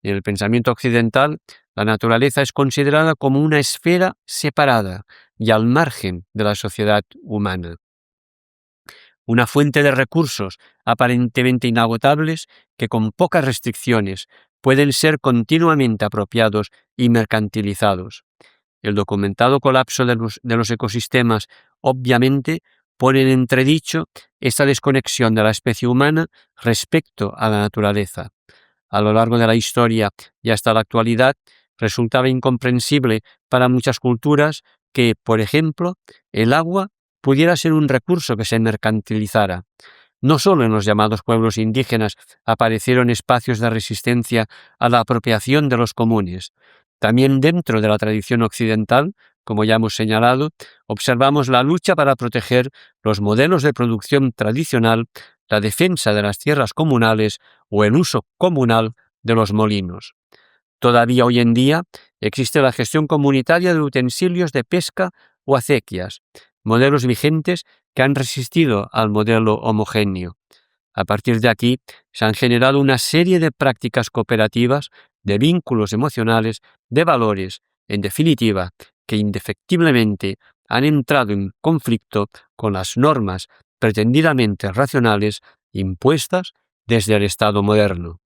En el pensamiento occidental, la naturaleza es considerada como una esfera separada y al margen de la sociedad humana. Una fuente de recursos aparentemente inagotables que con pocas restricciones pueden ser continuamente apropiados y mercantilizados. El documentado colapso de los ecosistemas obviamente pone en entredicho esta desconexión de la especie humana respecto a la naturaleza. A lo largo de la historia y hasta la actualidad, resultaba incomprensible para muchas culturas que, por ejemplo, el agua pudiera ser un recurso que se mercantilizara. No solo en los llamados pueblos indígenas aparecieron espacios de resistencia a la apropiación de los comunes. También dentro de la tradición occidental, como ya hemos señalado, observamos la lucha para proteger los modelos de producción tradicional, la defensa de las tierras comunales o el uso comunal de los molinos. Todavía hoy en día existe la gestión comunitaria de utensilios de pesca o acequias, modelos vigentes que han resistido al modelo homogéneo. A partir de aquí se han generado una serie de prácticas cooperativas, de vínculos emocionales, de valores, en definitiva, que indefectiblemente han entrado en conflicto con las normas pretendidamente racionales impuestas desde el Estado moderno.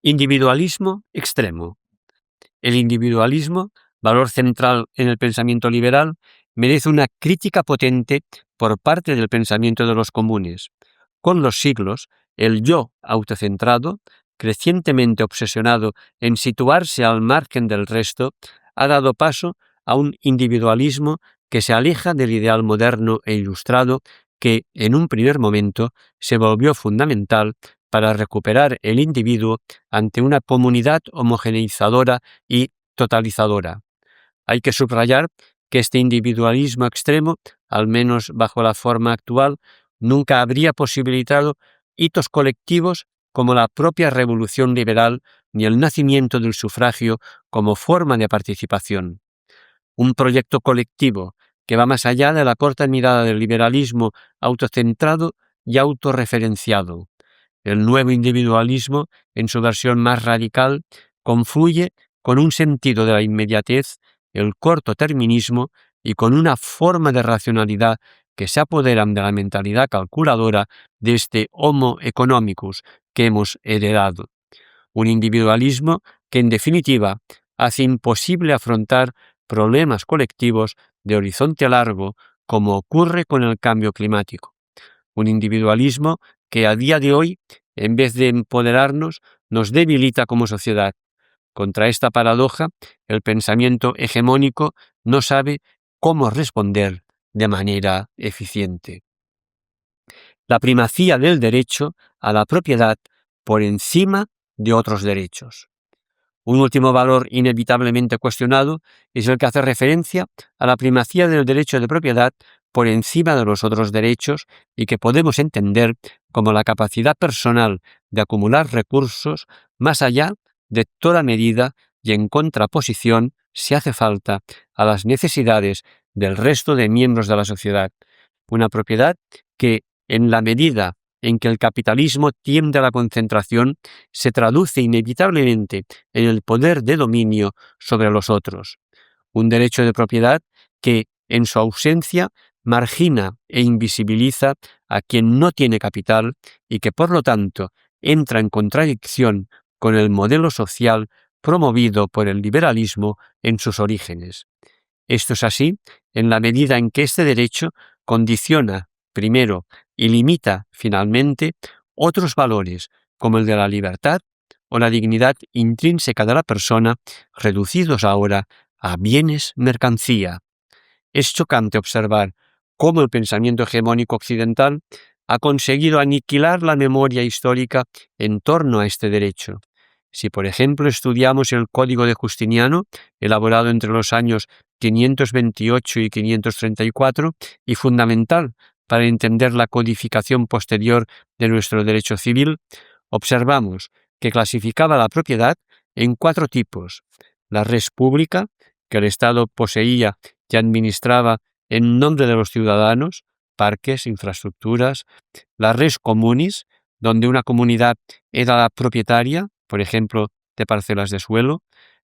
Individualismo extremo. El individualismo, valor central en el pensamiento liberal, merece una crítica potente por parte del pensamiento de los comunes. Con los siglos, el yo autocentrado, crecientemente obsesionado en situarse al margen del resto, ha dado paso a un individualismo que se aleja del ideal moderno e ilustrado que, en un primer momento, se volvió fundamental para recuperar el individuo ante una comunidad homogeneizadora y totalizadora. Hay que subrayar que este individualismo extremo, al menos bajo la forma actual, nunca habría posibilitado hitos colectivos como la propia revolución liberal ni el nacimiento del sufragio como forma de participación. Un proyecto colectivo que va más allá de la corta mirada del liberalismo autocentrado y autorreferenciado. El nuevo individualismo, en su versión más radical, confluye con un sentido de la inmediatez, el cortoterminismo y con una forma de racionalidad que se apoderan de la mentalidad calculadora de este Homo economicus que hemos heredado. Un individualismo que, en definitiva, hace imposible afrontar problemas colectivos de horizonte largo, como ocurre con el cambio climático. Un individualismo que a día de hoy, en vez de empoderarnos, nos debilita como sociedad. Contra esta paradoja, el pensamiento hegemónico no sabe cómo responder de manera eficiente. La primacía del derecho a la propiedad por encima de otros derechos. Un último valor inevitablemente cuestionado es el que hace referencia a la primacía del derecho de propiedad por encima de los otros derechos y que podemos entender como la capacidad personal de acumular recursos más allá de toda medida y en contraposición, si hace falta, a las necesidades del resto de miembros de la sociedad. Una propiedad que, en la medida en que el capitalismo tiende a la concentración se traduce inevitablemente en el poder de dominio sobre los otros. Un derecho de propiedad que, en su ausencia, margina e invisibiliza a quien no tiene capital y que, por lo tanto, entra en contradicción con el modelo social promovido por el liberalismo en sus orígenes. Esto es así en la medida en que este derecho condiciona, primero, y limita, finalmente, otros valores, como el de la libertad o la dignidad intrínseca de la persona, reducidos ahora a bienes mercancía. Es chocante observar cómo el pensamiento hegemónico occidental ha conseguido aniquilar la memoria histórica en torno a este derecho. Si, por ejemplo, estudiamos el Código de Justiniano, elaborado entre los años 528 y 534, y fundamental para entender la codificación posterior de nuestro derecho civil, observamos que clasificaba la propiedad en 4 tipos: la res pública, que el Estado poseía y administraba en nombre de los ciudadanos, parques, infraestructuras; la res communis, donde una comunidad era la propietaria, por ejemplo, de parcelas de suelo;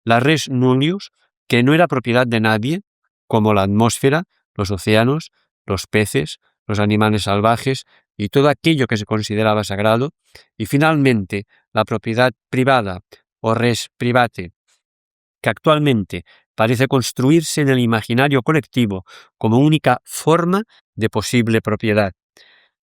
la res nullius, que no era propiedad de nadie, como la atmósfera, los océanos, los peces, los animales salvajes y todo aquello que se consideraba sagrado; y finalmente la propiedad privada o res private, que actualmente parece construirse en el imaginario colectivo como única forma de posible propiedad.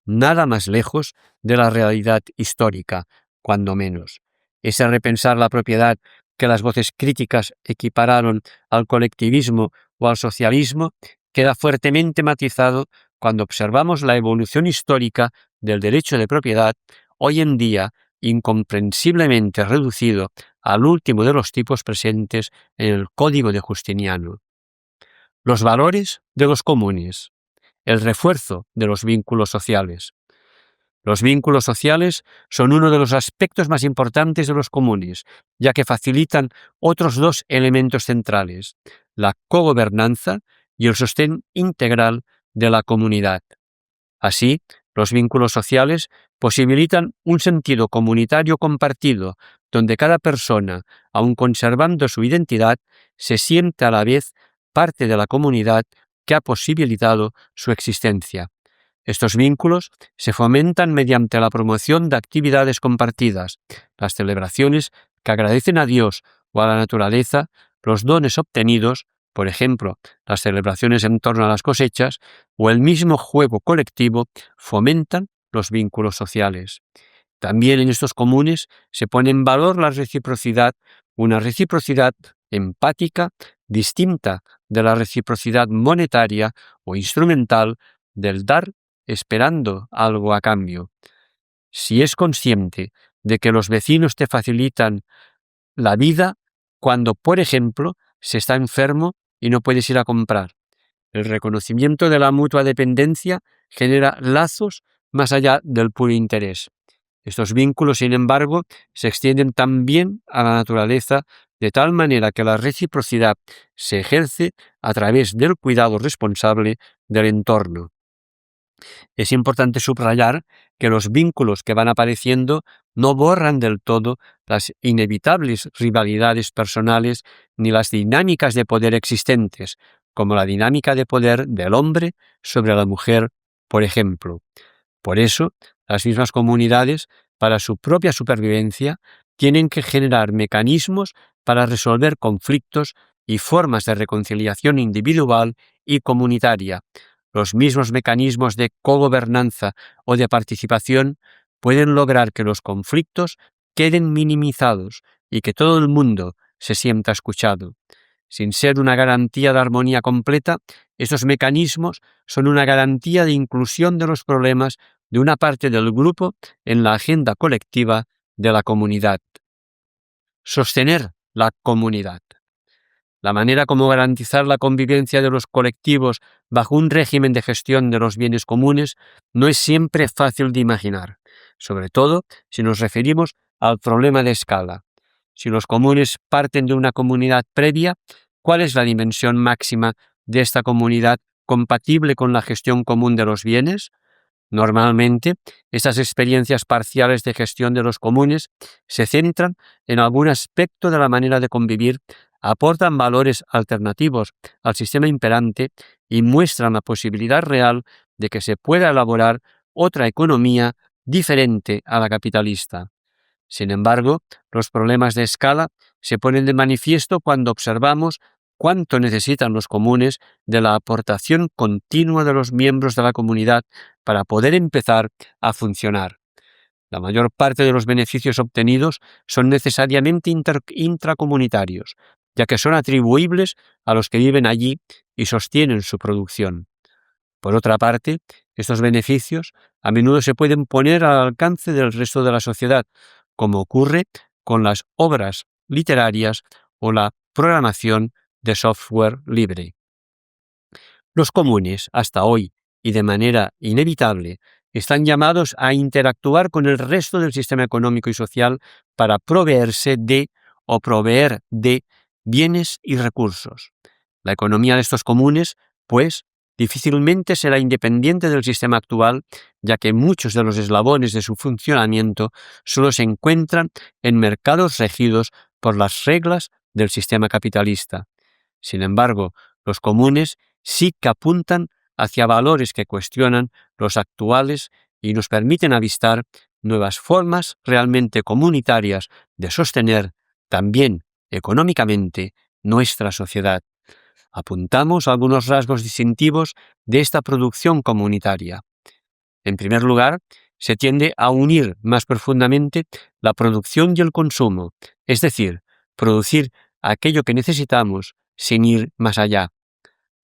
Nada más lejos de la realidad histórica, cuando menos. Ese repensar la propiedad que las voces críticas equipararon al colectivismo o al socialismo queda fuertemente matizado cuando observamos la evolución histórica del derecho de propiedad, hoy en día incomprensiblemente reducido al último de los tipos presentes en el Código de Justiniano. Los valores de los comunes. El refuerzo de los vínculos sociales. Los vínculos sociales son uno de los aspectos más importantes de los comunes, ya que facilitan otros 2 elementos centrales: la cogobernanza y el sostén integral de la comunidad. Así, los vínculos sociales posibilitan un sentido comunitario compartido, donde cada persona, aun conservando su identidad, se siente a la vez parte de la comunidad que ha posibilitado su existencia. Estos vínculos se fomentan mediante la promoción de actividades compartidas, las celebraciones que agradecen a Dios o a la naturaleza los dones obtenidos, por ejemplo, las celebraciones en torno a las cosechas, o el mismo juego colectivo, fomentan los vínculos sociales. También en estos comunes se pone en valor la reciprocidad, una reciprocidad empática distinta de la reciprocidad monetaria o instrumental del dar esperando algo a cambio. Si es consciente de que los vecinos te facilitan la vida cuando, por ejemplo, se está enfermo y no puedes ir a comprar. El reconocimiento de la mutua dependencia genera lazos más allá del puro interés. Estos vínculos, sin embargo, se extienden también a la naturaleza, de tal manera que la reciprocidad se ejerce a través del cuidado responsable del entorno. Es importante subrayar que los vínculos que van apareciendo no borran del todo las inevitables rivalidades personales ni las dinámicas de poder existentes, como la dinámica de poder del hombre sobre la mujer, por ejemplo. Por eso, las mismas comunidades, para su propia supervivencia, tienen que generar mecanismos para resolver conflictos y formas de reconciliación individual y comunitaria. Los mismos mecanismos de cogobernanza o de participación pueden lograr que los conflictos queden minimizados y que todo el mundo se sienta escuchado. Sin ser una garantía de armonía completa, estos mecanismos son una garantía de inclusión de los problemas de una parte del grupo en la agenda colectiva de la comunidad. Sostener la comunidad. La manera como garantizar la convivencia de los colectivos bajo un régimen de gestión de los bienes comunes no es siempre fácil de imaginar, sobre todo si nos referimos al problema de escala. Si los comunes parten de una comunidad previa, ¿cuál es la dimensión máxima de esta comunidad compatible con la gestión común de los bienes? Normalmente, estas experiencias parciales de gestión de los comunes se centran en algún aspecto de la manera de convivir, aportan valores alternativos al sistema imperante y muestran la posibilidad real de que se pueda elaborar otra economía diferente a la capitalista. Sin embargo, los problemas de escala se ponen de manifiesto cuando observamos cuánto necesitan los comunes de la aportación continua de los miembros de la comunidad para poder empezar a funcionar. La mayor parte de los beneficios obtenidos son necesariamente intracomunitarios, ya que son atribuibles a los que viven allí y sostienen su producción. Por otra parte, estos beneficios a menudo se pueden poner al alcance del resto de la sociedad, como ocurre con las obras literarias o la programación de software libre. Los comunes, hasta hoy y de manera inevitable, están llamados a interactuar con el resto del sistema económico y social para proveerse de o proveer de bienes y recursos. La economía de estos comunes, pues, difícilmente será independiente del sistema actual, ya que muchos de los eslabones de su funcionamiento solo se encuentran en mercados regidos por las reglas del sistema capitalista. Sin embargo, los comunes sí que apuntan hacia valores que cuestionan los actuales y nos permiten avistar nuevas formas realmente comunitarias de sostener, también económicamente, nuestra sociedad. Apuntamos algunos rasgos distintivos de esta producción comunitaria. En primer lugar, se tiende a unir más profundamente la producción y el consumo, es decir, producir aquello que necesitamos sin ir más allá.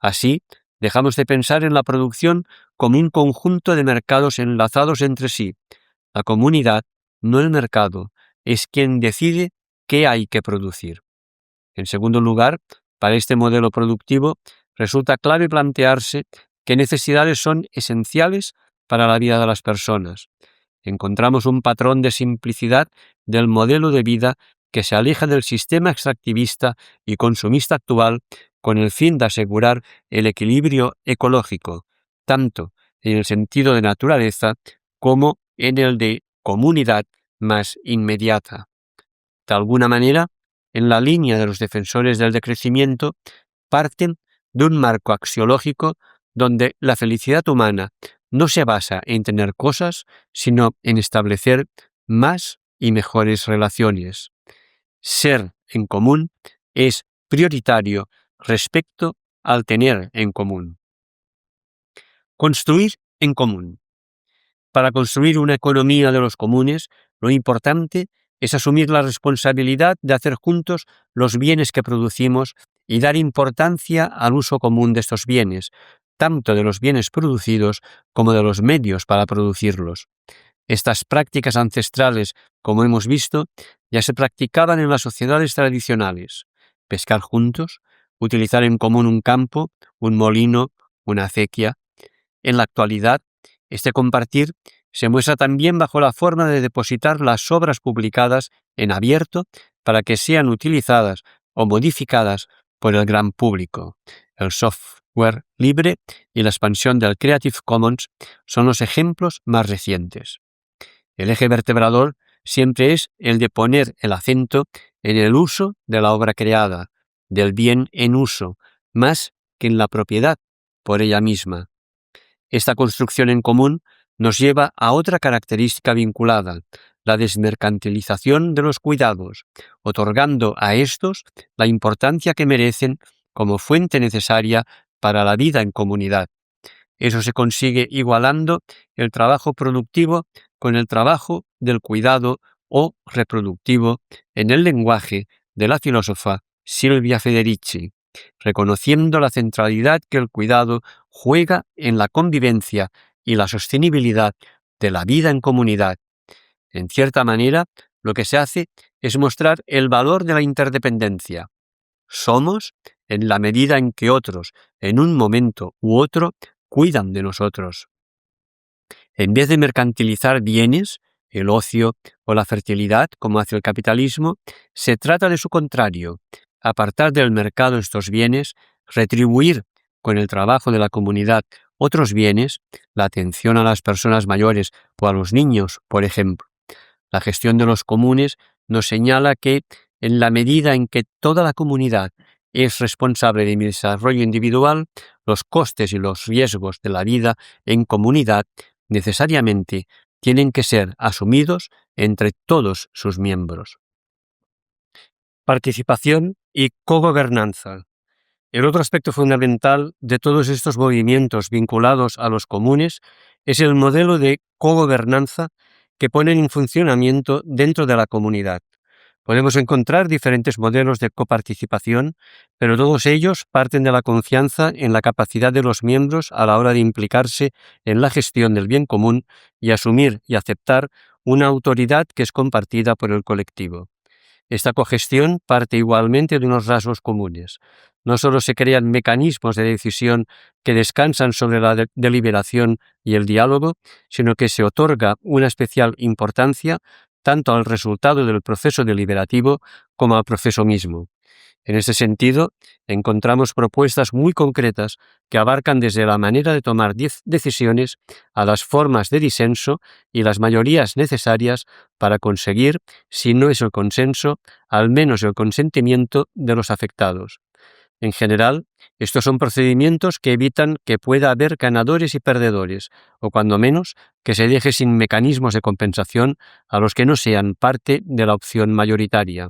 Así, dejamos de pensar en la producción como un conjunto de mercados enlazados entre sí. La comunidad, no el mercado, es quien decide qué hay que producir. En segundo lugar, para este modelo productivo, resulta clave plantearse qué necesidades son esenciales para la vida de las personas. Encontramos un patrón de simplicidad del modelo de vida que se aleja del sistema extractivista y consumista actual con el fin de asegurar el equilibrio ecológico, tanto en el sentido de naturaleza como en el de comunidad más inmediata. De alguna manera, en la línea de los defensores del decrecimiento, parten de un marco axiológico donde la felicidad humana no se basa en tener cosas, sino en establecer más y mejores relaciones. Ser en común es prioritario respecto al tener en común. Construir en común. Para construir una economía de los comunes, lo importante es asumir la responsabilidad de hacer juntos los bienes que producimos y dar importancia al uso común de estos bienes, tanto de los bienes producidos como de los medios para producirlos. Estas prácticas ancestrales, como hemos visto, ya se practicaban en las sociedades tradicionales. Pescar juntos, utilizar en común un campo, un molino, una acequia. En la actualidad, este compartir se muestra también bajo la forma de depositar las obras publicadas en abierto para que sean utilizadas o modificadas por el gran público. El software libre y la expansión del Creative Commons son los ejemplos más recientes. El eje vertebrador siempre es el de poner el acento en el uso de la obra creada, del bien en uso, más que en la propiedad por ella misma. Esta construcción en común nos lleva a otra característica vinculada, la desmercantilización de los cuidados, otorgando a estos la importancia que merecen como fuente necesaria para la vida en comunidad. Eso se consigue igualando el trabajo productivo con el trabajo del cuidado o reproductivo en el lenguaje de la filósofa Silvia Federici, reconociendo la centralidad que el cuidado juega en la convivencia y la sostenibilidad de la vida en comunidad. En cierta manera, lo que se hace es mostrar el valor de la interdependencia. Somos en la medida en que otros, en un momento u otro, cuidan de nosotros. En vez de mercantilizar bienes, el ocio o la fertilidad, como hace el capitalismo, se trata de su contrario, apartar del mercado estos bienes, retribuir con el trabajo de la comunidad otros bienes, la atención a las personas mayores o a los niños, por ejemplo. La gestión de los comunes nos señala que, en la medida en que toda la comunidad es responsable de mi desarrollo individual, los costes y los riesgos de la vida en comunidad necesariamente tienen que ser asumidos entre todos sus miembros. Participación y cogobernanza. El otro aspecto fundamental de todos estos movimientos vinculados a los comunes es el modelo de cogobernanza que ponen en funcionamiento dentro de la comunidad. Podemos encontrar diferentes modelos de coparticipación, pero todos ellos parten de la confianza en la capacidad de los miembros a la hora de implicarse en la gestión del bien común y asumir y aceptar una autoridad que es compartida por el colectivo. Esta cogestión parte igualmente de unos rasgos comunes. No solo se crean mecanismos de decisión que descansan sobre la deliberación y el diálogo, sino que se otorga una especial importancia tanto al resultado del proceso deliberativo como al proceso mismo. En ese sentido, encontramos propuestas muy concretas que abarcan desde la manera de tomar decisiones a las formas de disenso y las mayorías necesarias para conseguir, si no es el consenso, al menos el consentimiento de los afectados. En general, estos son procedimientos que evitan que pueda haber ganadores y perdedores, o cuando menos, que se deje sin mecanismos de compensación a los que no sean parte de la opción mayoritaria.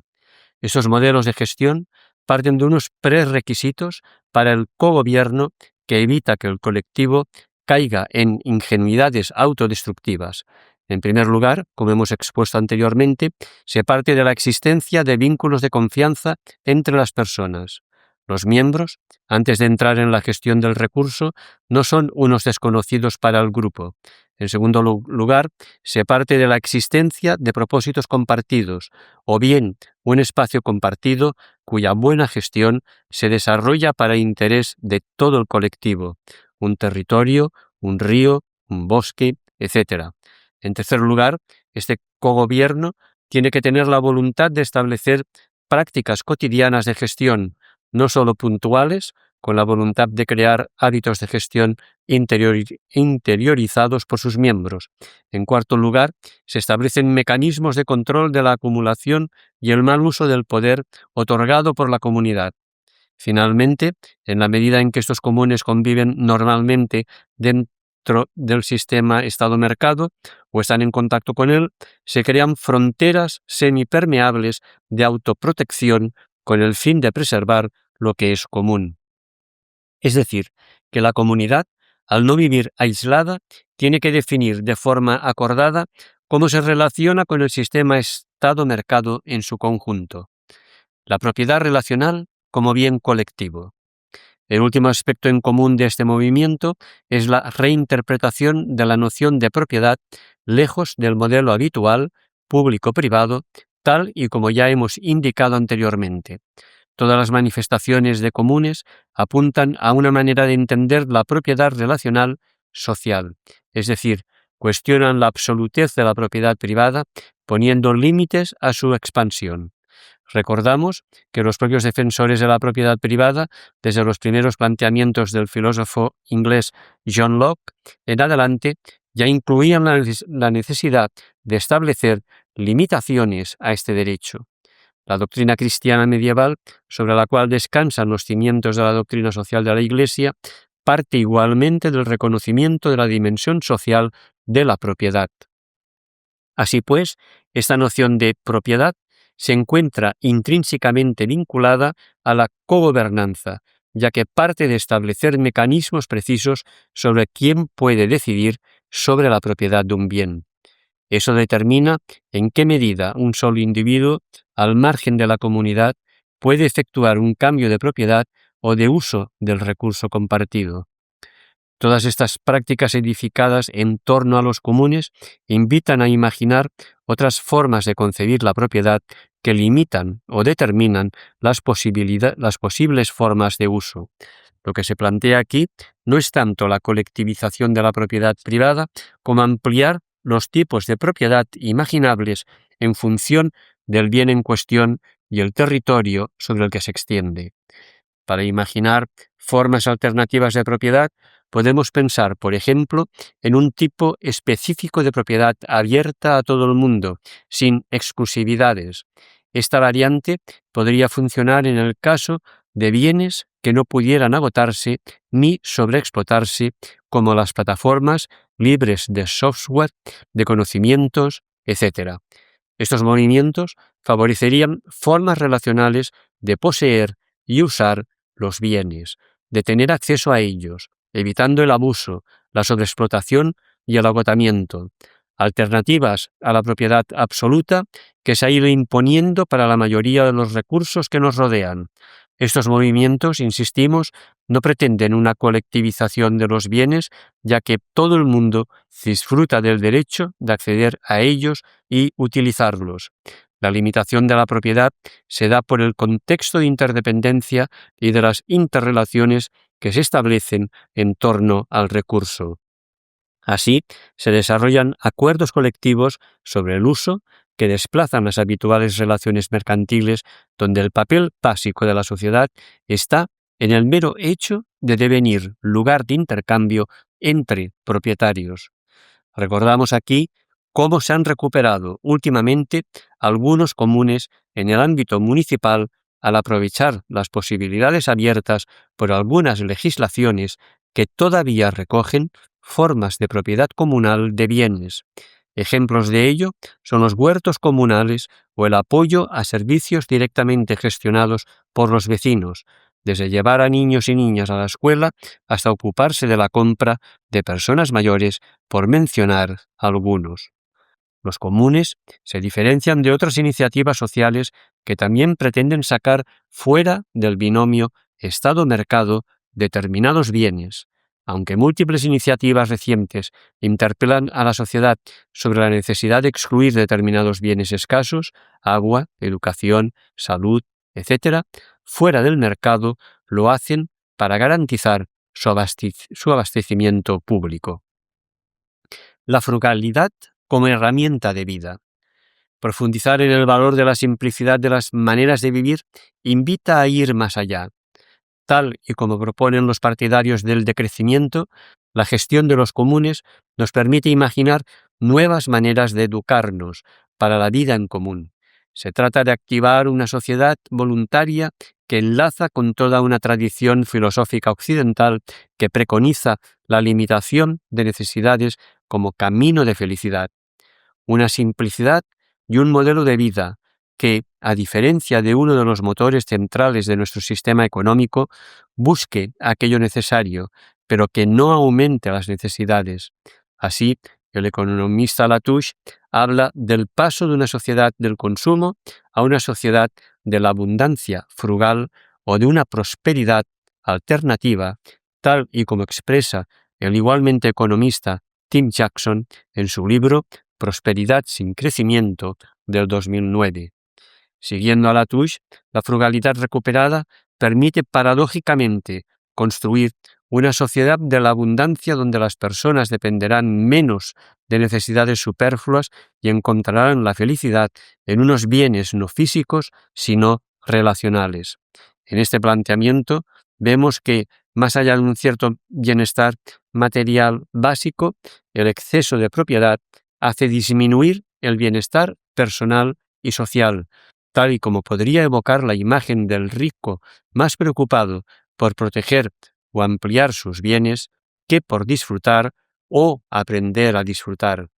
Esos modelos de gestión parten de unos prerequisitos para el cogobierno que evita que el colectivo caiga en ingenuidades autodestructivas. En primer lugar, como hemos expuesto anteriormente, se parte de la existencia de vínculos de confianza entre las personas. Los miembros, antes de entrar en la gestión del recurso, no son unos desconocidos para el grupo. En segundo lugar, se parte de la existencia de propósitos compartidos, o bien un espacio compartido cuya buena gestión se desarrolla para interés de todo el colectivo, un territorio, un río, un bosque, etc. En tercer lugar, este cogobierno tiene que tener la voluntad de establecer prácticas cotidianas de gestión, no solo puntuales, con la voluntad de crear hábitos de gestión interiorizados por sus miembros. En cuarto lugar, se establecen mecanismos de control de la acumulación y el mal uso del poder otorgado por la comunidad. Finalmente, en la medida en que estos comunes conviven normalmente dentro del sistema Estado-mercado o están en contacto con él, se crean fronteras semipermeables de autoprotección con el fin de preservar lo que es común. Es decir, que la comunidad, al no vivir aislada, tiene que definir de forma acordada cómo se relaciona con el sistema Estado-mercado en su conjunto. La propiedad relacional como bien colectivo. El último aspecto en común de este movimiento es la reinterpretación de la noción de propiedad lejos del modelo habitual, público-privado, tal y como ya hemos indicado anteriormente. Todas las manifestaciones de comunes apuntan a una manera de entender la propiedad relacional social, es decir, cuestionan la absolutez de la propiedad privada, poniendo límites a su expansión. Recordamos que los propios defensores de la propiedad privada, desde los primeros planteamientos del filósofo inglés John Locke en adelante, ya incluían la necesidad de establecer limitaciones a este derecho. La doctrina cristiana medieval, sobre la cual descansan los cimientos de la doctrina social de la Iglesia, parte igualmente del reconocimiento de la dimensión social de la propiedad. Así pues, esta noción de propiedad se encuentra intrínsecamente vinculada a la cogobernanza, ya que parte de establecer mecanismos precisos sobre quién puede decidir sobre la propiedad de un bien. Eso determina en qué medida un solo individuo, al margen de la comunidad, puede efectuar un cambio de propiedad o de uso del recurso compartido. Todas estas prácticas edificadas en torno a los comunes invitan a imaginar otras formas de concebir la propiedad que limitan o determinan las posibles formas de uso. Lo que se plantea aquí no es tanto la colectivización de la propiedad privada como ampliar los tipos de propiedad imaginables en función del bien en cuestión y el territorio sobre el que se extiende. Para imaginar formas alternativas de propiedad, podemos pensar, por ejemplo, en un tipo específico de propiedad abierta a todo el mundo, sin exclusividades. Esta variante podría funcionar en el caso de bienes que no pudieran agotarse ni sobreexplotarse, como las plataformas libres de software, de conocimientos, etc. Estos movimientos favorecerían formas relacionales de poseer y usar los bienes, de tener acceso a ellos, evitando el abuso, la sobreexplotación y el agotamiento, alternativas a la propiedad absoluta que se ha ido imponiendo para la mayoría de los recursos que nos rodean. Estos movimientos, insistimos, no pretenden una colectivización de los bienes, ya que todo el mundo disfruta del derecho de acceder a ellos y utilizarlos. La limitación de la propiedad se da por el contexto de interdependencia y de las interrelaciones que se establecen en torno al recurso. Así, se desarrollan acuerdos colectivos sobre el uso que desplazan las habituales relaciones mercantiles, donde el papel básico de la sociedad está en el mero hecho de devenir lugar de intercambio entre propietarios. Recordamos aquí cómo se han recuperado últimamente algunos comunes en el ámbito municipal al aprovechar las posibilidades abiertas por algunas legislaciones que todavía recogen formas de propiedad comunal de bienes. Ejemplos de ello son los huertos comunales o el apoyo a servicios directamente gestionados por los vecinos, desde llevar a niños y niñas a la escuela hasta ocuparse de la compra de personas mayores, por mencionar algunos. Los comunes se diferencian de otras iniciativas sociales que también pretenden sacar fuera del binomio Estado-mercado determinados bienes. Aunque múltiples iniciativas recientes interpelan a la sociedad sobre la necesidad de excluir determinados bienes escasos, agua, educación, salud, etc., fuera del mercado, lo hacen para garantizar su abastecimiento público. La frugalidad como herramienta de vida. Profundizar en el valor de la simplicidad de las maneras de vivir invita a ir más allá. Tal y como proponen los partidarios del decrecimiento, la gestión de los comunes nos permite imaginar nuevas maneras de educarnos para la vida en común. Se trata de activar una sociedad voluntaria que enlaza con toda una tradición filosófica occidental que preconiza la limitación de necesidades como camino de felicidad. Una simplicidad y un modelo de vida que, a diferencia de uno de los motores centrales de nuestro sistema económico, busque aquello necesario, pero que no aumente las necesidades. Así, el economista Latouche habla del paso de una sociedad del consumo a una sociedad de la abundancia frugal o de una prosperidad alternativa, tal y como expresa el igualmente economista Tim Jackson en su libro Prosperidad sin crecimiento del 2009. Siguiendo a Latouche, la frugalidad recuperada permite paradójicamente construir una sociedad de la abundancia donde las personas dependerán menos de necesidades superfluas y encontrarán la felicidad en unos bienes no físicos, sino relacionales. En este planteamiento vemos que, más allá de un cierto bienestar material básico, el exceso de propiedad hace disminuir el bienestar personal y social, tal y como podría evocar la imagen del rico más preocupado por proteger o ampliar sus bienes que por disfrutar o aprender a disfrutar.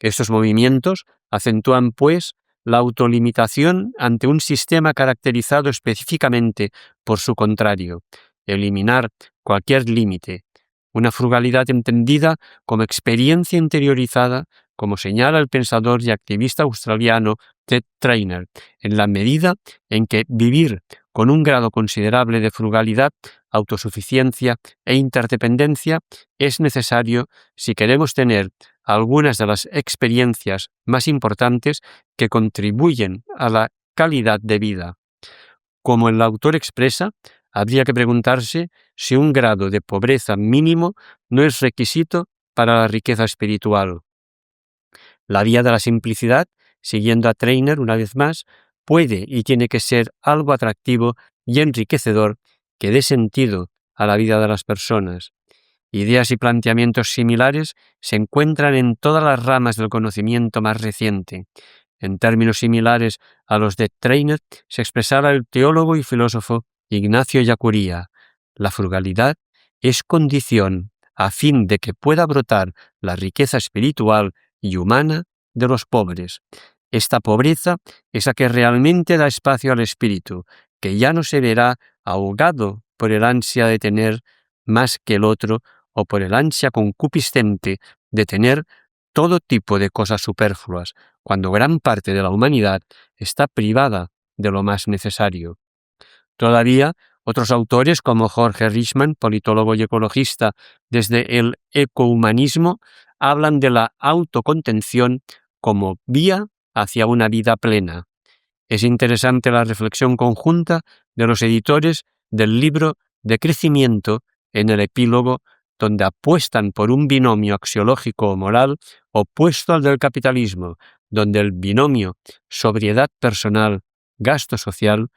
Estos movimientos acentúan, pues, la autolimitación ante un sistema caracterizado específicamente por su contrario, eliminar cualquier límite, una frugalidad entendida como experiencia interiorizada, como señala el pensador y activista australiano Ted Trainer, en la medida en que vivir con un grado considerable de frugalidad, autosuficiencia e interdependencia es necesario si queremos tener algunas de las experiencias más importantes que contribuyen a la calidad de vida. Como el autor expresa, habría que preguntarse si un grado de pobreza mínimo no es requisito para la riqueza espiritual. La vía de la simplicidad, siguiendo a Trainer una vez más, puede y tiene que ser algo atractivo y enriquecedor que dé sentido a la vida de las personas. Ideas y planteamientos similares se encuentran en todas las ramas del conocimiento más reciente. En términos similares a los de Trainer se expresara el teólogo y filósofo Ignacio Ellacuría: la frugalidad es condición a fin de que pueda brotar la riqueza espiritual y humana de los pobres. Esta pobreza es la que realmente da espacio al espíritu, que ya no se verá ahogado por el ansia de tener más que el otro o por el ansia concupiscente de tener todo tipo de cosas superfluas, cuando gran parte de la humanidad está privada de lo más necesario. Todavía, otros autores como Jorge Richman, politólogo y ecologista, desde el ecohumanismo, hablan de la autocontención como vía hacia una vida plena. Es interesante la reflexión conjunta de los editores del libro De Crecimiento en el epílogo, donde apuestan por un binomio axiológico o moral opuesto al del capitalismo, donde el binomio sobriedad personal, gasto social,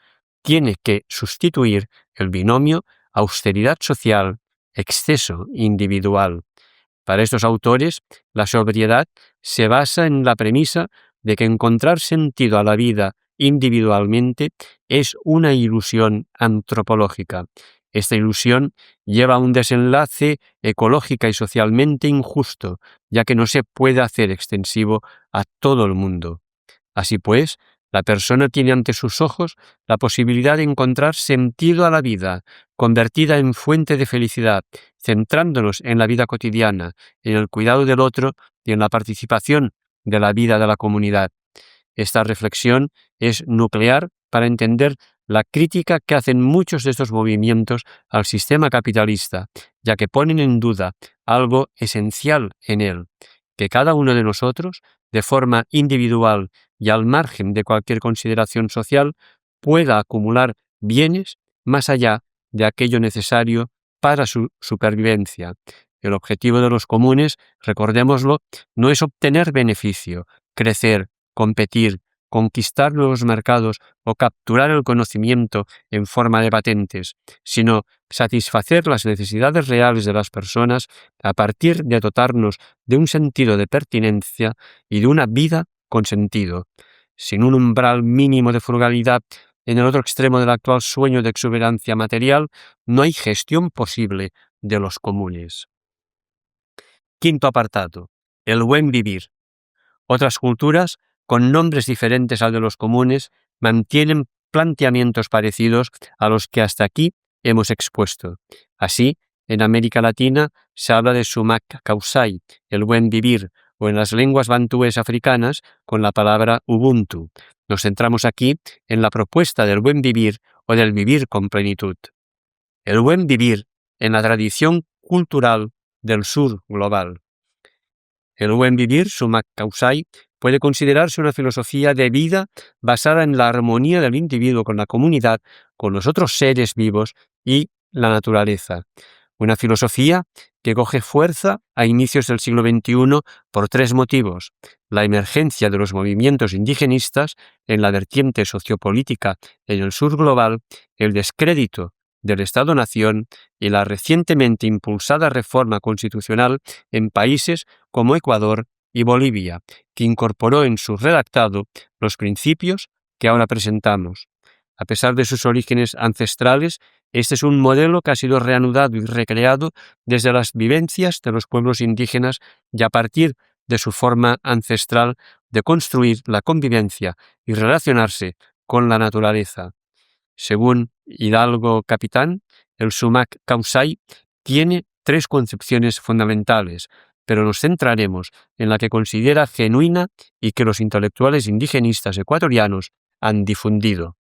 tiene que sustituir el binomio austeridad social, exceso individual. Para estos autores, la sobriedad se basa en la premisa de que encontrar sentido a la vida individualmente es una ilusión antropológica. Esta ilusión lleva a un desenlace ecológica y socialmente injusto, ya que no se puede hacer extensivo a todo el mundo. Así pues, la persona tiene ante sus ojos la posibilidad de encontrar sentido a la vida, convertida en fuente de felicidad, centrándonos en la vida cotidiana, en el cuidado del otro y en la participación de la vida de la comunidad. Esta reflexión es nuclear para entender la crítica que hacen muchos de estos movimientos al sistema capitalista, ya que ponen en duda algo esencial en él, que cada uno de nosotros, de forma individual y al margen de cualquier consideración social, pueda acumular bienes más allá de aquello necesario para su supervivencia. El objetivo de los comunes, recordémoslo, no es obtener beneficio, crecer, competir, conquistar nuevos mercados o capturar el conocimiento en forma de patentes, sino satisfacer las necesidades reales de las personas a partir de dotarnos de un sentido de pertinencia y de una vida con sentido. Sin un umbral mínimo de frugalidad en el otro extremo del actual sueño de exuberancia material, no hay gestión posible de los comunes. Quinto apartado: el buen vivir. Otras culturas, con nombres diferentes al de los comunes, mantienen planteamientos parecidos a los que hasta aquí hemos expuesto. Así, en América Latina se habla de sumak kausai, el buen vivir, o en las lenguas bantúes africanas con la palabra ubuntu. Nos centramos aquí en la propuesta del buen vivir o del vivir con plenitud. El buen vivir en la tradición cultural del sur global. El buen vivir, sumak kausai, puede considerarse una filosofía de vida basada en la armonía del individuo con la comunidad, con los otros seres vivos y la naturaleza. Una filosofía que coge fuerza a inicios del siglo XXI por tres motivos: la emergencia de los movimientos indigenistas en la vertiente sociopolítica en el sur global, el descrédito del Estado-nación y la recientemente impulsada reforma constitucional en países como Ecuador y Bolivia, que incorporó en su redactado los principios que ahora presentamos. A pesar de sus orígenes ancestrales, este es un modelo que ha sido reanudado y recreado desde las vivencias de los pueblos indígenas y a partir de su forma ancestral de construir la convivencia y relacionarse con la naturaleza. Según Hidalgo Capitán, el sumak kausai tiene tres concepciones fundamentales, pero nos centraremos en la que considera genuina y que los intelectuales indigenistas ecuatorianos han difundido.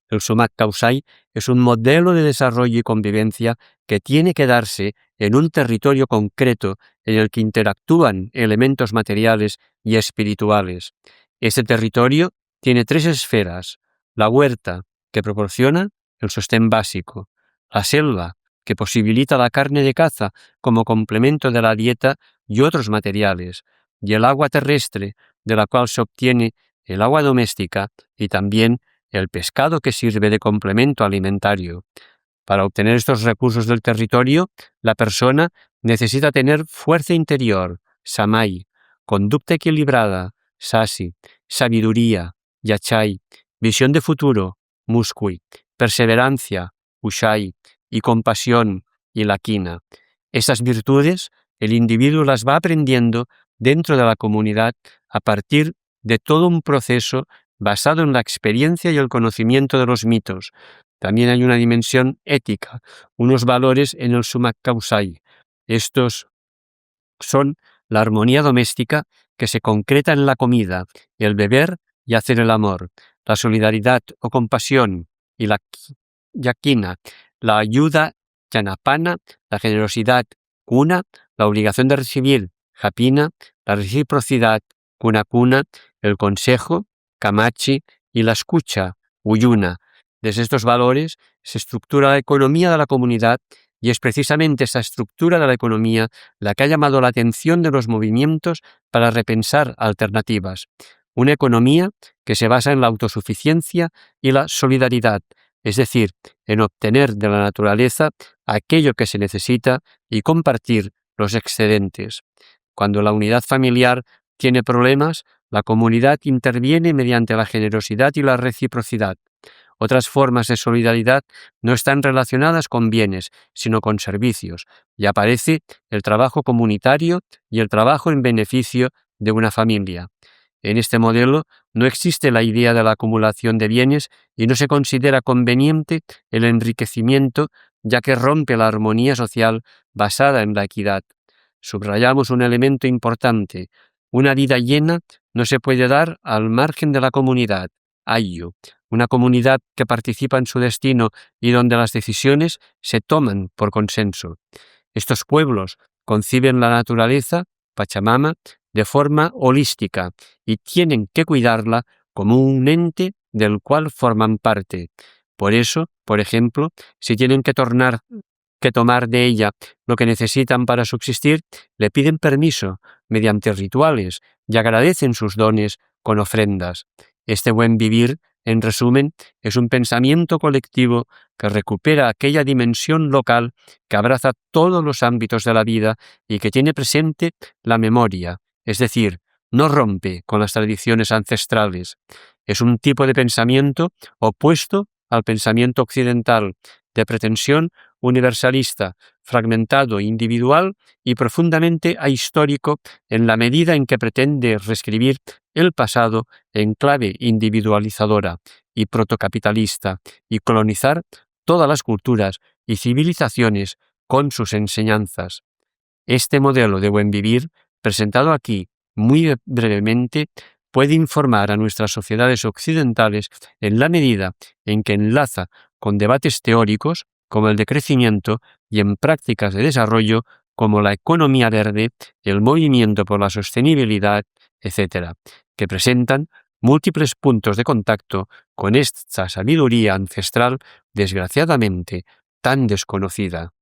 El sumak kausai es un modelo de desarrollo y convivencia que tiene que darse en un territorio concreto en el que interactúan elementos materiales y espirituales. Este territorio tiene tres esferas: la huerta, que proporciona el sostén básico; la selva, que posibilita la carne de caza como complemento de la dieta y otros materiales; y el agua terrestre, de la cual se obtiene el agua doméstica y también el pescado que sirve de complemento alimentario. Para obtener estos recursos del territorio, la persona necesita tener fuerza interior, samai, conducta equilibrada, sasi, sabiduría, yachai, visión de futuro, muskui, perseverancia, ushai, y compasión, y laquina. Estas virtudes el individuo las va aprendiendo dentro de la comunidad a partir de todo un proceso basado en la experiencia y el conocimiento de los mitos. También hay una dimensión ética, unos valores en el sumak kausai. Estos son la armonía doméstica que se concreta en la comida, el beber y hacer el amor, la solidaridad o compasión y la yakina, la ayuda yanapana, la generosidad kuna, la obligación de recibir japina, la reciprocidad kuna, el consejo kamachi y la escucha uyuna. Desde estos valores se estructura la economía de la comunidad y es precisamente esa estructura de la economía la que ha llamado la atención de los movimientos para repensar alternativas. Una economía que se basa en la autosuficiencia y la solidaridad, es decir, en obtener de la naturaleza aquello que se necesita y compartir los excedentes. Cuando la unidad familiar tiene problemas, la comunidad interviene mediante la generosidad y la reciprocidad. Otras formas de solidaridad no están relacionadas con bienes, sino con servicios, y aparece el trabajo comunitario y el trabajo en beneficio de una familia. En este modelo no existe la idea de la acumulación de bienes y no se considera conveniente el enriquecimiento, ya que rompe la armonía social basada en la equidad. Subrayamos un elemento importante: una vida llena no se puede dar al margen de la comunidad, ayyu, una comunidad que participa en su destino y donde las decisiones se toman por consenso. Estos pueblos conciben la naturaleza, Pachamama, de forma holística y tienen que cuidarla como un ente del cual forman parte. Por eso, por ejemplo, si tienen que tomar de ella lo que necesitan para subsistir, le piden permiso mediante rituales y agradecen sus dones con ofrendas. Este buen vivir, en resumen, es un pensamiento colectivo que recupera aquella dimensión local que abraza todos los ámbitos de la vida y que tiene presente la memoria, es decir, no rompe con las tradiciones ancestrales. Es un tipo de pensamiento opuesto al pensamiento occidental, de pretensión universalista, fragmentado, individual y profundamente ahistórico en la medida en que pretende reescribir el pasado en clave individualizadora y protocapitalista y colonizar todas las culturas y civilizaciones con sus enseñanzas. Este modelo de buen vivir, presentado aquí muy brevemente, puede informar a nuestras sociedades occidentales en la medida en que enlaza con debates teóricos como el de crecimiento y en prácticas de desarrollo como la economía verde, el movimiento por la sostenibilidad, etc., que presentan múltiples puntos de contacto con esta sabiduría ancestral desgraciadamente tan desconocida.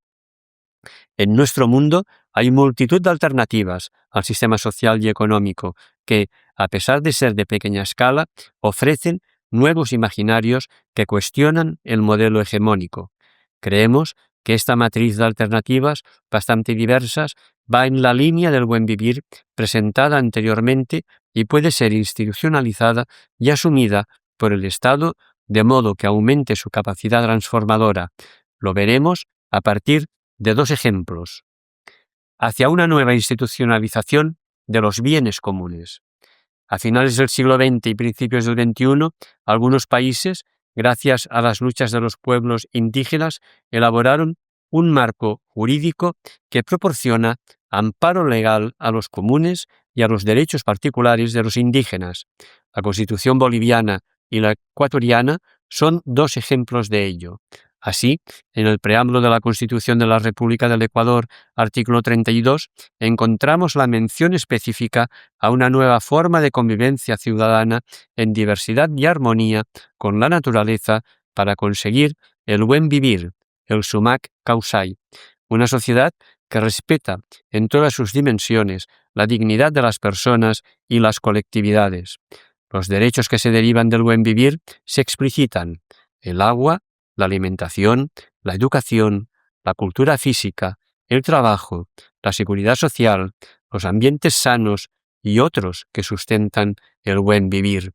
En nuestro mundo hay multitud de alternativas al sistema social y económico que, a pesar de ser de pequeña escala, ofrecen nuevos imaginarios que cuestionan el modelo hegemónico. Creemos que esta matriz de alternativas, bastante diversas, va en la línea del buen vivir presentada anteriormente y puede ser institucionalizada y asumida por el Estado de modo que aumente su capacidad transformadora. Lo veremos a partir de dos ejemplos. Hacia una nueva institucionalización de los bienes comunes. A finales del siglo XX y principios del XXI, algunos países, gracias a las luchas de los pueblos indígenas, elaboraron un marco jurídico que proporciona amparo legal a los comunes y a los derechos particulares de los indígenas. La Constitución boliviana y la ecuatoriana son dos ejemplos de ello. Así, en el preámbulo de la Constitución de la República del Ecuador, artículo 32, encontramos la mención específica a una nueva forma de convivencia ciudadana en diversidad y armonía con la naturaleza para conseguir el buen vivir, el sumak kausai, una sociedad que respeta en todas sus dimensiones la dignidad de las personas y las colectividades. Los derechos que se derivan del buen vivir se explicitan: el agua, la alimentación, la educación, la cultura física, el trabajo, la seguridad social, los ambientes sanos y otros que sustentan el buen vivir.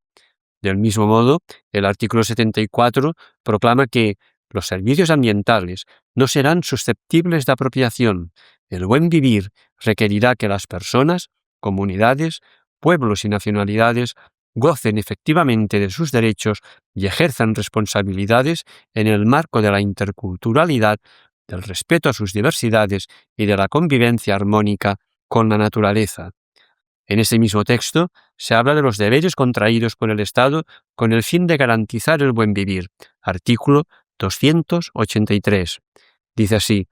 Del mismo modo, el artículo 74 proclama que los servicios ambientales no serán susceptibles de apropiación. El buen vivir requerirá que las personas, comunidades, pueblos y nacionalidades gocen efectivamente de sus derechos y ejerzan responsabilidades en el marco de la interculturalidad, del respeto a sus diversidades y de la convivencia armónica con la naturaleza. En ese mismo texto se habla de los deberes contraídos por el Estado con el fin de garantizar el buen vivir. Artículo 283. Dice así: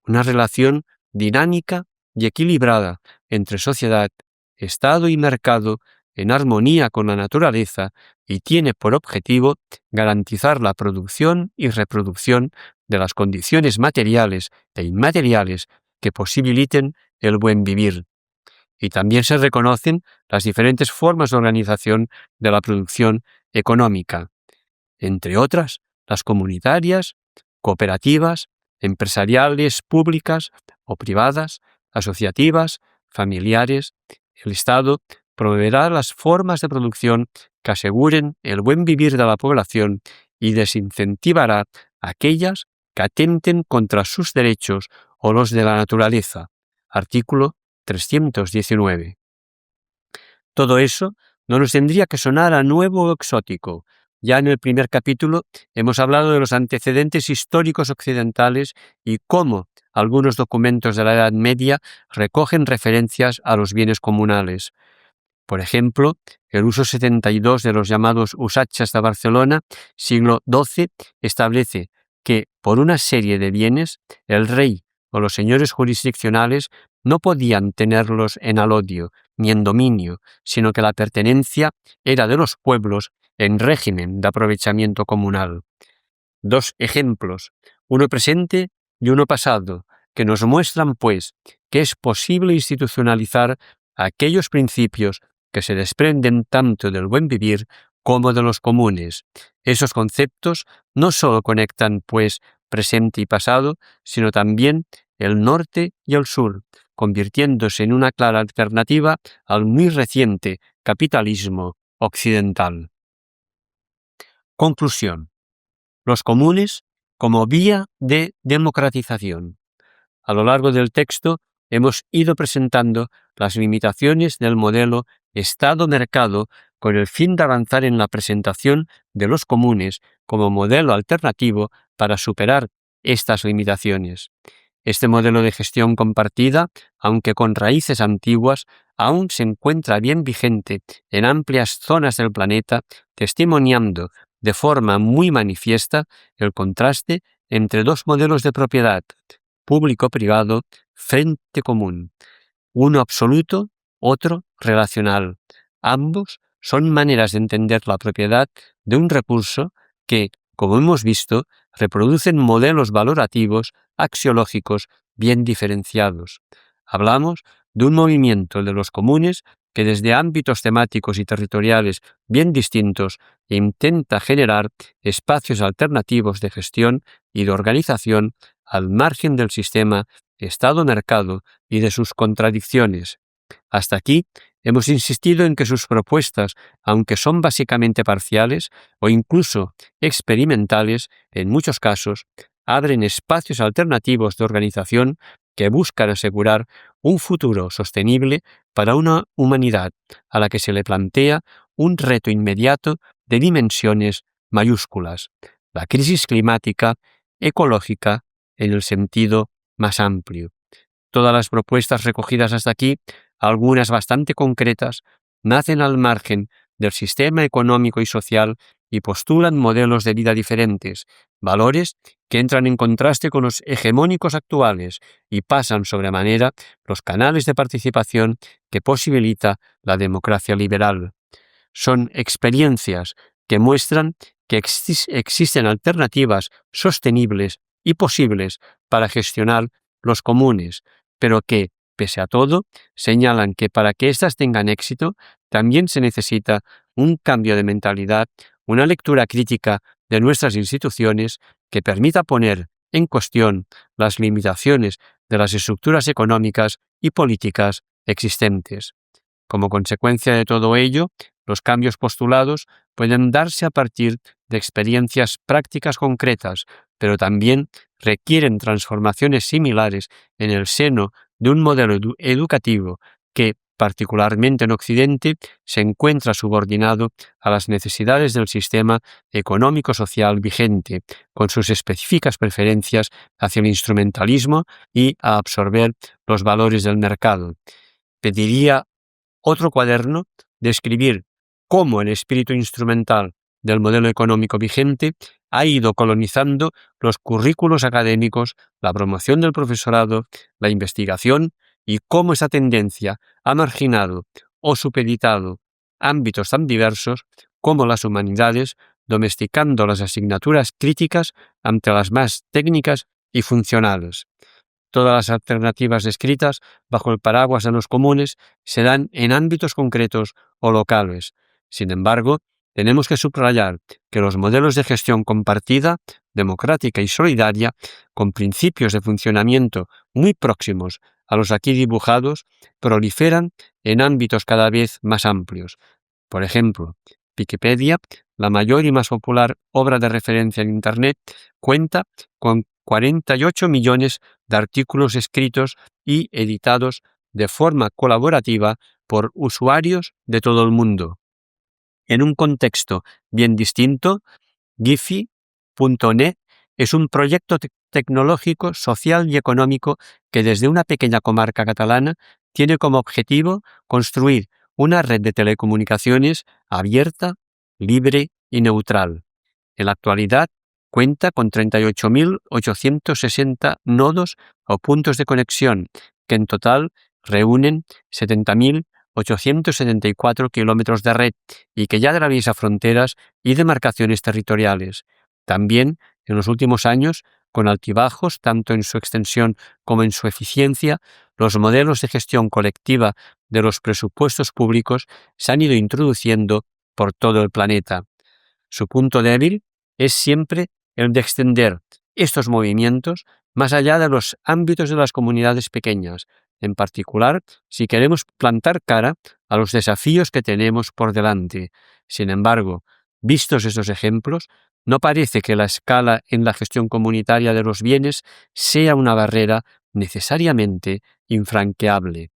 una relación dinámica y equilibrada entre sociedad, Estado y mercado en armonía con la naturaleza y tiene por objetivo garantizar la producción y reproducción de las condiciones materiales e inmateriales que posibiliten el buen vivir. Y también se reconocen las diferentes formas de organización de la producción económica, entre otras las comunitarias, cooperativas, empresariales, públicas o privadas, asociativas, familiares. El Estado proveerá las formas de producción que aseguren el buen vivir de la población y desincentivará aquellas que atenten contra sus derechos o los de la naturaleza. Artículo 319. Todo eso no nos tendría que sonar a nuevo o exótico. Ya en el primer capítulo hemos hablado de los antecedentes históricos occidentales y cómo algunos documentos de la Edad Media recogen referencias a los bienes comunales. Por ejemplo, el uso 72 de los llamados usachas de Barcelona, siglo XII, establece que por una serie de bienes el rey o los señores jurisdiccionales no podían tenerlos en alodio ni en dominio, sino que la pertenencia era de los pueblos en régimen de aprovechamiento comunal. Dos ejemplos, uno presente y uno pasado, que nos muestran, pues, que es posible institucionalizar aquellos principios que se desprenden tanto del buen vivir como de los comunes. Esos conceptos no solo conectan, pues, presente y pasado, sino también el norte y el sur, convirtiéndose en una clara alternativa al muy reciente capitalismo occidental. Conclusión. Los comunes como vía de democratización. A lo largo del texto hemos ido presentando las limitaciones del modelo Estado-mercado con el fin de avanzar en la presentación de los comunes como modelo alternativo para superar estas limitaciones. Este modelo de gestión compartida, aunque con raíces antiguas, aún se encuentra bien vigente en amplias zonas del planeta, testimoniando de forma muy manifiesta el contraste entre dos modelos de propiedad, público-privado, frente común, uno absoluto, otro relacional. Ambos son maneras de entender la propiedad de un recurso que, como hemos visto, reproducen modelos valorativos, axiológicos, bien diferenciados. Hablamos de un movimiento de los comunes que desde ámbitos temáticos y territoriales bien distintos intenta generar espacios alternativos de gestión y de organización al margen del sistema Estado-mercado y de sus contradicciones. Hasta aquí hemos insistido en que sus propuestas, aunque son básicamente parciales o incluso experimentales, en muchos casos, abren espacios alternativos de organización que buscan asegurar un futuro sostenible para una humanidad a la que se le plantea un reto inmediato de dimensiones mayúsculas: la crisis climática, ecológica, en el sentido más amplio. Todas las propuestas recogidas hasta aquí, algunas bastante concretas, nacen al margen del sistema económico y social y postulan modelos de vida diferentes, valores que entran en contraste con los hegemónicos actuales y pasan sobremanera los canales de participación que posibilita la democracia liberal. Son experiencias que muestran que existen alternativas sostenibles y posibles para gestionar los comunes, pero que, pese a todo, señalan que para que éstas tengan éxito, también se necesita un cambio de mentalidad, una lectura crítica de nuestras instituciones que permita poner en cuestión las limitaciones de las estructuras económicas y políticas existentes. Como consecuencia de todo ello, los cambios postulados pueden darse a partir de experiencias prácticas concretas, pero también requieren transformaciones similares en el seno de un modelo educativo que, particularmente en Occidente, se encuentra subordinado a las necesidades del sistema económico-social vigente, con sus específicas preferencias hacia el instrumentalismo y a absorber los valores del mercado. Pediría otro cuaderno describir cómo el espíritu instrumental del modelo económico vigente ha ido colonizando los currículos académicos, la promoción del profesorado, la investigación y cómo esa tendencia ha marginado o supeditado ámbitos tan diversos como las humanidades, domesticando las asignaturas críticas ante las más técnicas y funcionales. Todas las alternativas descritas bajo el paraguas de los comunes se dan en ámbitos concretos o locales. Sin embargo, tenemos que subrayar que los modelos de gestión compartida, democrática y solidaria, con principios de funcionamiento muy próximos a los aquí dibujados, proliferan en ámbitos cada vez más amplios. Por ejemplo, Wikipedia, la mayor y más popular obra de referencia en Internet, cuenta con 48 millones de artículos escritos y editados de forma colaborativa por usuarios de todo el mundo. En un contexto bien distinto, Giphy.net es un proyecto tecnológico, social y económico que desde una pequeña comarca catalana tiene como objetivo construir una red de telecomunicaciones abierta, libre y neutral. En la actualidad cuenta con 38.860 nodos o puntos de conexión, que en total reúnen 70.874 kilómetros de red y que ya atraviesa fronteras y demarcaciones territoriales. También, en los últimos años, con altibajos tanto en su extensión como en su eficiencia, los modelos de gestión colectiva de los presupuestos públicos se han ido introduciendo por todo el planeta. Su punto débil es siempre el de extender estos movimientos más allá de los ámbitos de las comunidades pequeñas, en particular si queremos plantar cara a los desafíos que tenemos por delante. Sin embargo, vistos estos ejemplos, no parece que la escala en la gestión comunitaria de los bienes sea una barrera necesariamente infranqueable.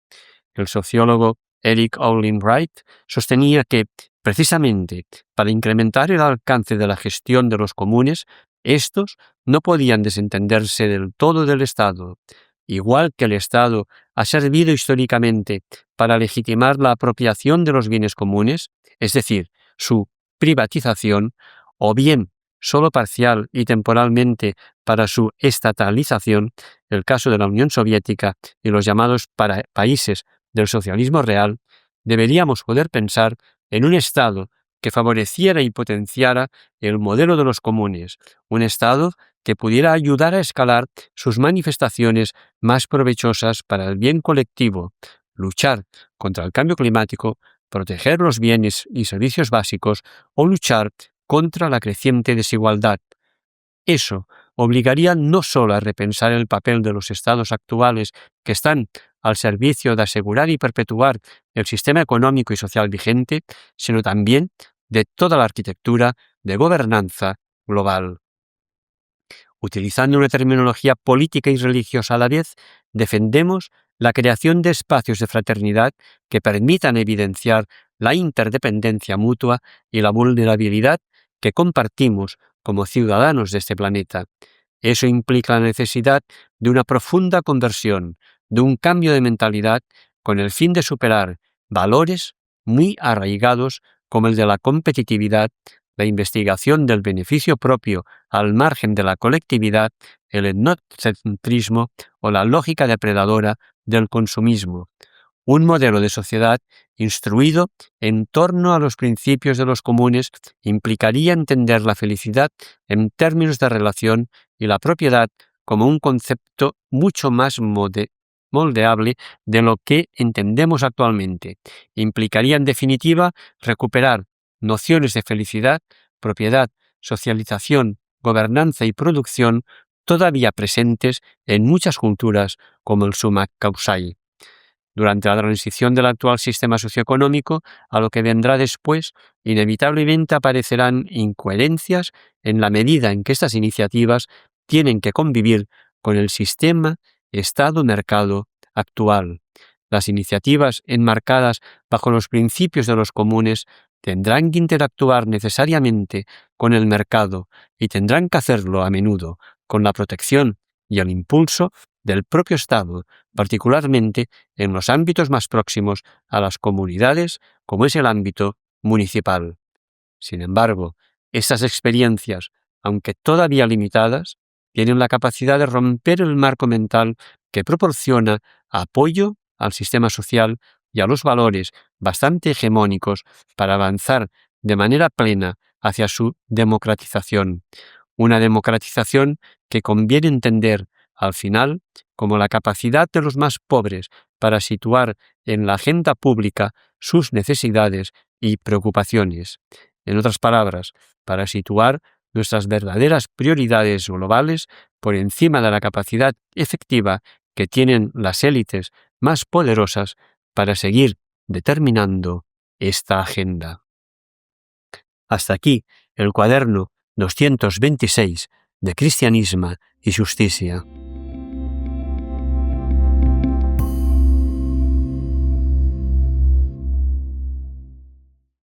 El sociólogo Eric Olin Wright sostenía que, precisamente, para incrementar el alcance de la gestión de los comunes, estos no podían desentenderse del todo del Estado. Igual que el Estado ha servido históricamente para legitimar la apropiación de los bienes comunes, es decir, su privatización, o bien solo parcial y temporalmente para su estatalización, el caso de la Unión Soviética y los llamados países del socialismo real, deberíamos poder pensar en un Estado que favoreciera y potenciara el modelo de los comunes, un Estado que pudiera ayudar a escalar sus manifestaciones más provechosas para el bien colectivo, luchar contra el cambio climático, proteger los bienes y servicios básicos o luchar contra la creciente desigualdad. Eso obligaría no solo a repensar el papel de los estados actuales que están al servicio de asegurar y perpetuar el sistema económico y social vigente, sino también de toda la arquitectura de gobernanza global. Utilizando una terminología política y religiosa a la vez, defendemos la creación de espacios de fraternidad que permitan evidenciar la interdependencia mutua y la vulnerabilidad que compartimos como ciudadanos de este planeta. Eso implica la necesidad de una profunda conversión, de un cambio de mentalidad con el fin de superar valores muy arraigados como el de la competitividad, la investigación del beneficio propio al margen de la colectividad, el etnocentrismo o la lógica depredadora del consumismo. Un modelo de sociedad instruido en torno a los principios de los comunes implicaría entender la felicidad en términos de relación y la propiedad como un concepto mucho más moldeable de lo que entendemos actualmente. Implicaría, en definitiva, recuperar nociones de felicidad, propiedad, socialización gobernanza y producción todavía presentes en muchas culturas como el Sumak Kawsay. Durante la transición del actual sistema socioeconómico a lo que vendrá después, inevitablemente aparecerán incoherencias en la medida en que estas iniciativas tienen que convivir con el sistema Estado-mercado actual. Las iniciativas enmarcadas bajo los principios de los comunes tendrán que interactuar necesariamente con el mercado y tendrán que hacerlo a menudo con la protección y el impulso del propio Estado, particularmente en los ámbitos más próximos a las comunidades, como es el ámbito municipal. Sin embargo, estas experiencias, aunque todavía limitadas, tienen la capacidad de romper el marco mental que proporciona apoyo al sistema social y a los valores bastante hegemónicos para avanzar de manera plena hacia su democratización. Una democratización que conviene entender, al final, como la capacidad de los más pobres para situar en la agenda pública sus necesidades y preocupaciones. En otras palabras, para situar nuestras verdaderas prioridades globales por encima de la capacidad efectiva que tienen las élites más poderosas para seguir determinando esta agenda. Hasta aquí el cuaderno 226 de Cristianisme y Justicia.